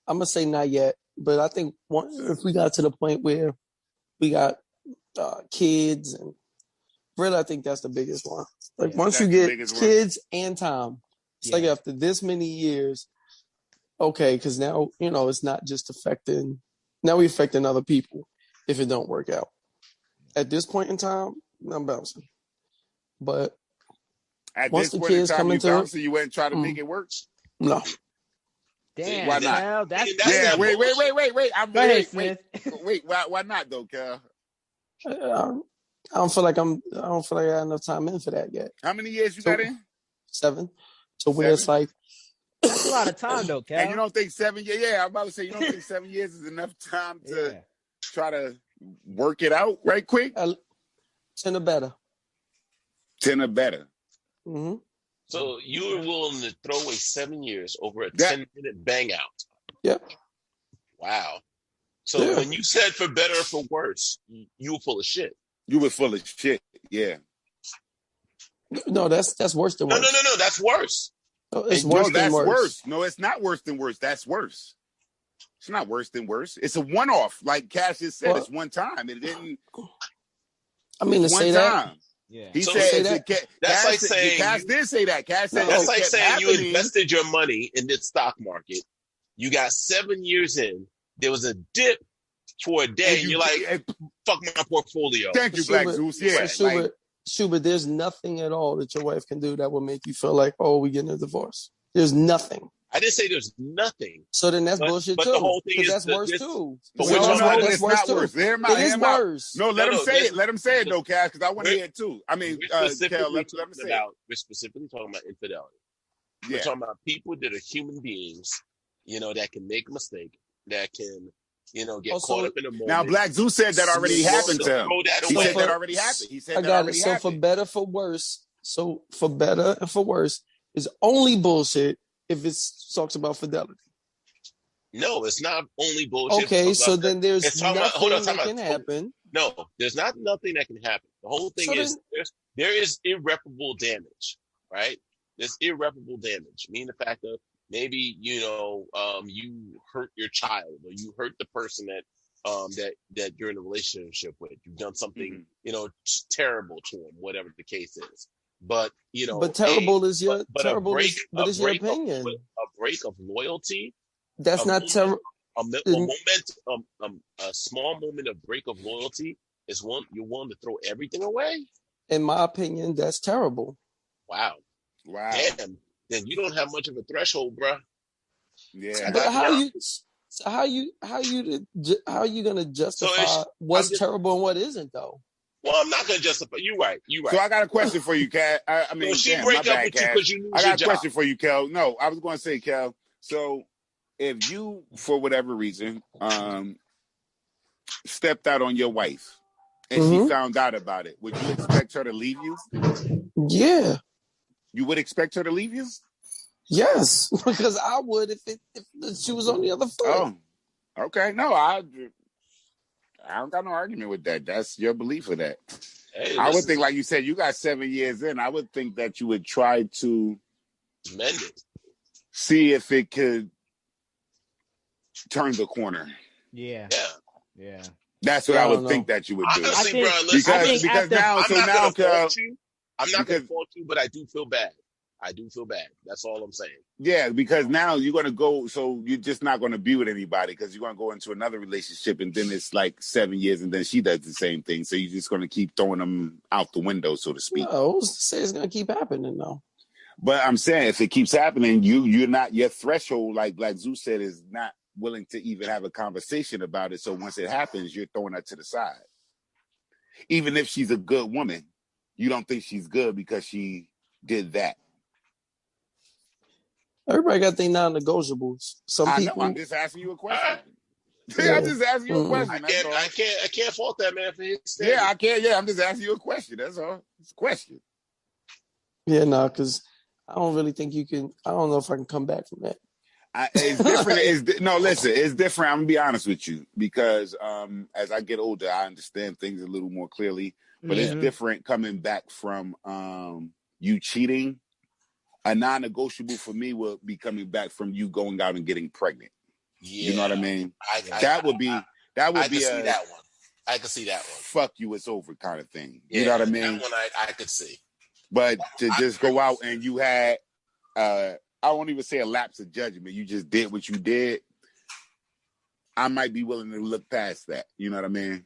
I'm gonna say not yet, but I think if we got to the point where we got kids, and really, I think that's the biggest one. Like once you get kids and time, it's like after this many years, okay, because now it's not just affecting. Now we're affecting other people if it don't work out. At this point in time, I'm bouncing. But at once this the point kids in time, come into it, you wouldn't try to make it work? No. Damn, why not? Cal, that's wait. Wait, why not though, Cal? I don't feel like I got enough time in for that yet. How many years you got in? 7. So where it's like that's a lot of time though, Cal. And you don't think 7 years? Yeah, I'm about to say you don't think 7 years is enough time to try to work it out right quick? 10 or better. 10 or better. Mm-hmm. So you were willing to throw away 7 years over a 10-minute bang out? Yep. Wow. So when you said for better or for worse, you were full of shit. You were full of shit. Yeah. No, that's worse than worse. No. That's worse. No, it's worse than worse. No, it's not worse than worse. That's worse. It's not worse than worse. It's a one-off. Like Cash just said, it's one time. It didn't. I mean, to say that. Yeah. He So said that's like saying Cass did say that. Cass said that's like kept saying happening. you invested your money in the stock market. You got 7 years in. There was a dip for a day, and you're like, fuck my portfolio. Thank you, Black Zeus. Yeah, so Schubert, there's nothing at all that your wife can do that will make you feel like, oh, we're getting a divorce. There's nothing. I didn't say there's nothing. So then that's bullshit too. But the whole thing is that's worse too. But it's not worse. Hear him out. It is worse. No, let him say it. Let him say it though, Cass, because I want to hear it too. I mean, Kel, let him say it. We're specifically talking about infidelity. Yeah. We're talking about people that are human beings, that can make a mistake, that can, get caught up in a moment. Now, Black Zeus said that already happened to him. He said that already happened. He said that already happened. So for better, for worse, and for worse, is only bullshit if it talks about fidelity. No, it's not only bullshit. Okay, so then there's nothing that can happen. No, there's nothing that can happen. The whole thing is there is irreparable damage, right? There's irreparable damage, meaning the fact that maybe you hurt your child or you hurt the person that you're in a relationship with. You've done something terrible to them, whatever the case is. But but terrible is your opinion. A break of loyalty. That's not terrible. A small moment of break of loyalty is one you're willing to throw everything away. In my opinion, that's terrible. Wow. Damn. Then you don't have much of a threshold, bro. Yeah. But how you gonna justify what's terrible and what isn't though? Well, I'm not gonna justify. You're right. So I got a question for you, Kat. I mean, she break up with you because you lose I got a your question for you, Kel. No, I was going to say, Kel. So if you, for whatever reason, stepped out on your wife and she found out about it, would you expect her to leave you? Yeah. You would expect her to leave you? Yes, because I would if she was on the other foot. Oh, okay. No, I don't got no argument with that. That's your belief of that. Hey, I would think, like you said, you got 7 years in. I would think that you would try to mend it, see if it could turn the corner. Yeah. That's what I would think that you would do. Honestly, bro, because now, I'm not going to fault you, but I do feel bad. That's all I'm saying. Yeah, because now you're going to go, so you're just not going to be with anybody because you're going to go into another relationship and then it's like 7 years and then she does the same thing. So you're just going to keep throwing them out the window, so to speak. No, who's to say it's going to keep happening though? But I'm saying if it keeps happening, you're not, your threshold, like Black Zeus said, is not willing to even have a conversation about it. So once it happens, you're throwing her to the side. Even if she's a good woman, you don't think she's good because she did that. Everybody got their non-negotiables. I know, I'm just asking you a question. I'm just asking you a question. I can't fault that man for his standard. Yeah, I can't. Yeah, I'm just asking you a question. That's all. It's a question. Yeah, no, because I don't really think you can. I don't know if I can come back from that. It's different. Listen, it's different. I'm gonna be honest with you because as I get older, I understand things a little more clearly. But it's different coming back from you cheating. A non-negotiable for me will be coming back from you going out and getting pregnant. Yeah. You know what I mean? I can see that one. I can see that one. Fuck you, it's over kind of thing. Yeah, you know what I mean? That one I could see. But to just go out and you had, I won't even say a lapse of judgment. You just did what you did. I might be willing to look past that. You know what I mean?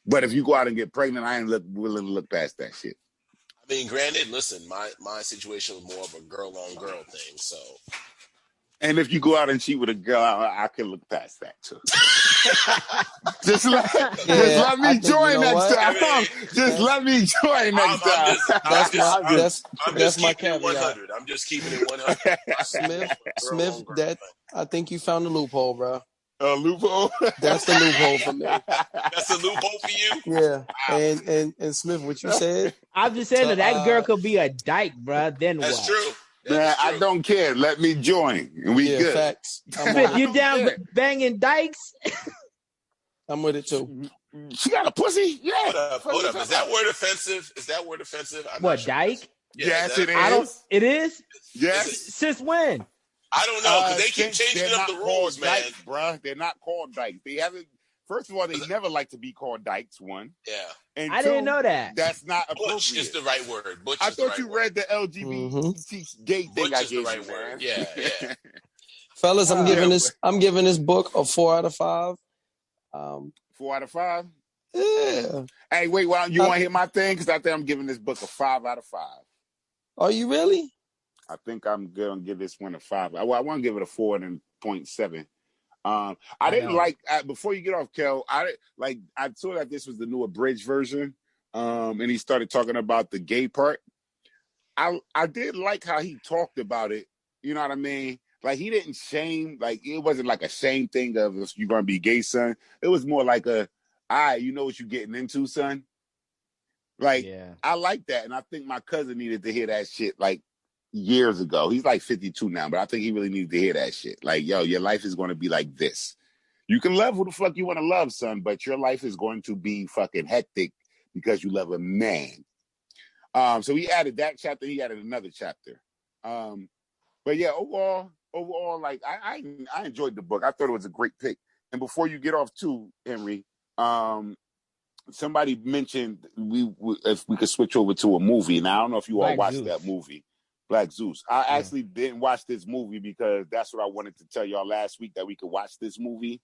But if you go out and get pregnant, I ain't willing to look past that shit. I mean, granted, listen, my situation was more of a girl-on-girl thing, so. And if you go out and cheat with a girl, I can look past that, too. just let me join next time. Just let me join next time. That's my caveat. 100. I'm just keeping it 100. Smith, I think you found the loophole, bro. A loophole? That's the loophole for me. That's the loophole for you? Yeah. And Smith, what you said? I'm just saying that girl could be a dyke, bro. Then that's what? True. Man, I don't care. Let me join. We good. Facts. Smith, you down banging dykes? I'm with it too. She got a pussy? Yeah. Hold up. Is that word offensive? What, dyke? Yeah, yes, it is. It is? Yes. Since when? I don't know, because they keep changing up the rules, man. Dykes, bruh. They're not called dykes. They haven't. First of all, they never like to be called dykes. One. Yeah. And I didn't know that. That's not Butch appropriate. is the right word. Butch I is the thought right you word. read the LGBT gay thing. Butch I is the gave right you, word. man. Yeah. Fellas, I'm giving this book a 4 out of 5. 4 out of 5. Yeah. Hey, wait, well, you want to hear my thing? Because I think I'm giving this book a 5 out of 5. Are you really? I think I'm gonna give this one a 5. Well, I want to give it a 4.7. I didn't like before you get off, Kel. I saw that this was the new abridged version, and he started talking about the gay part. I did like how he talked about it. You know what I mean? Like he didn't shame. Like it wasn't like a shame thing of if you're gonna be gay, son. It was more like you know what you're getting into, son. Like I like that, and I think my cousin needed to hear that shit like years ago. He's like 52 now, but I think he really needed to hear that shit. Like, yo, your life is going to be like this. You can love who the fuck you want to love, son, but your life is going to be fucking hectic because you love a man. So he added that chapter. He added another chapter. But yeah, overall, like I enjoyed the book. I thought it was a great pick. And before you get off too, Henry, somebody mentioned if we could switch over to a movie. Now I don't know if you all watched that movie, Black Zeus. I actually didn't watch this movie because that's what I wanted to tell y'all last week, that we could watch this movie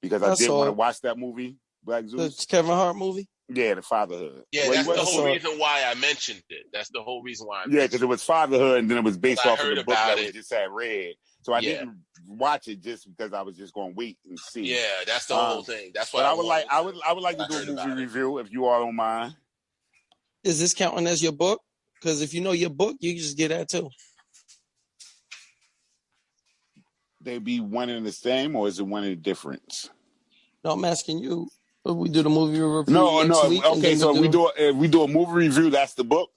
because I did want to watch that movie, Black Zeus. The Kevin Hart movie? Yeah, the fatherhood. Yeah, that's the whole reason why I mentioned it. That's the whole reason why I mentioned it. Yeah, because it was fatherhood and then it was based off of the book that we just had read. So I didn't watch it just because I was just going to wait and see. Yeah, that's the whole thing. That's why I would like to do a movie review if you all don't mind. Is this counting as your book? Because if you know your book, you can just get that too. They be one and the same, or is it one and the difference? No, I'm asking you. We do the movie review. No. Week, okay, so we do a movie review. That's the book.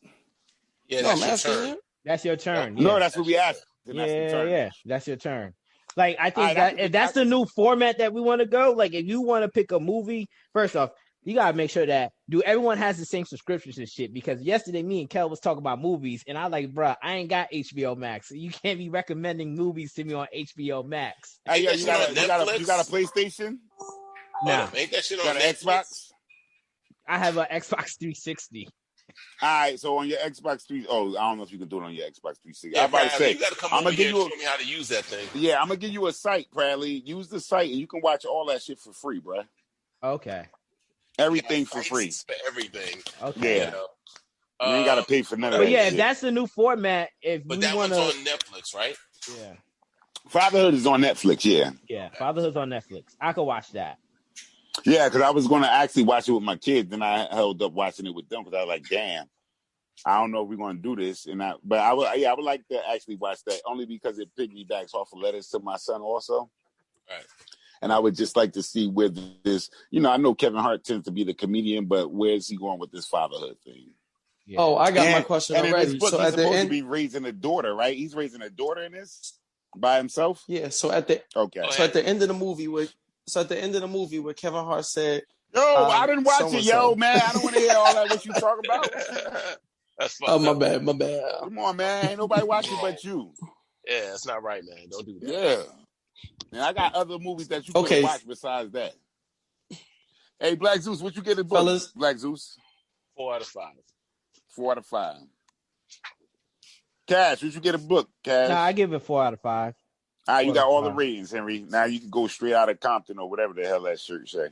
Yeah, that's your turn. That's your turn. Yeah. No, that's what we asked. Yeah, that's your turn. Like I think if that's the new format that we want to go. Like if you want to pick a movie, first off, you gotta make sure that everyone has the same subscriptions and shit. Because yesterday, me and Kel was talking about movies, and I like, bruh, I ain't got HBO Max, so you can't be recommending movies to me on HBO Max. Hey, you got a PlayStation? Nah, ain't that shit on an Xbox? I have an Xbox 360. All right, so on your Xbox 3, I don't know if you can do it on your Xbox 360. Yeah, I'm about to say, you got to come over here and show me how to use that thing. Yeah, I'm gonna give you a site, Bradley. Use the site, and you can watch all that shit for free, bro. Okay. Everything for free. For everything. Okay. Yeah. You ain't gotta pay for none of that. But yeah, shit. If that's the new format, but that one's on Netflix, right? Yeah. Fatherhood is on Netflix. Yeah. Yeah, Fatherhood's on Netflix. I could watch that. Yeah, because I was going to actually watch it with my kids, then I held up watching it with them because I was like, damn, I don't know if we're going to do this. But I would like to actually watch that only because it piggybacks off of Letters to My Son also. Right. And I would just like to see where this, I know Kevin Hart tends to be the comedian, but where's he going with this fatherhood thing? Yeah. Oh, I got my question already. In this book, so he's supposed to be raising a daughter, right? He's raising a daughter in this by himself? Yeah, so at the end of the movie where Kevin Hart said, "Yo, I didn't watch it, yo, man. I don't want to hear all that what you talking about." That's fine. Oh, my bad. Come on, man. Ain't nobody watching but you. Yeah, that's not right, man. Don't do that. Yeah. And I got other movies that you can watch besides that. Hey, Black Zeus, what you get in book? Fellas? Black Zeus? 4 out of 5. 4 out of 5. Cash, what you get a book, Cash? Nah, I give it 4 out of 5. All right, you got all the ratings, Henry. Now you can go straight out of Compton or whatever the hell that shirt say.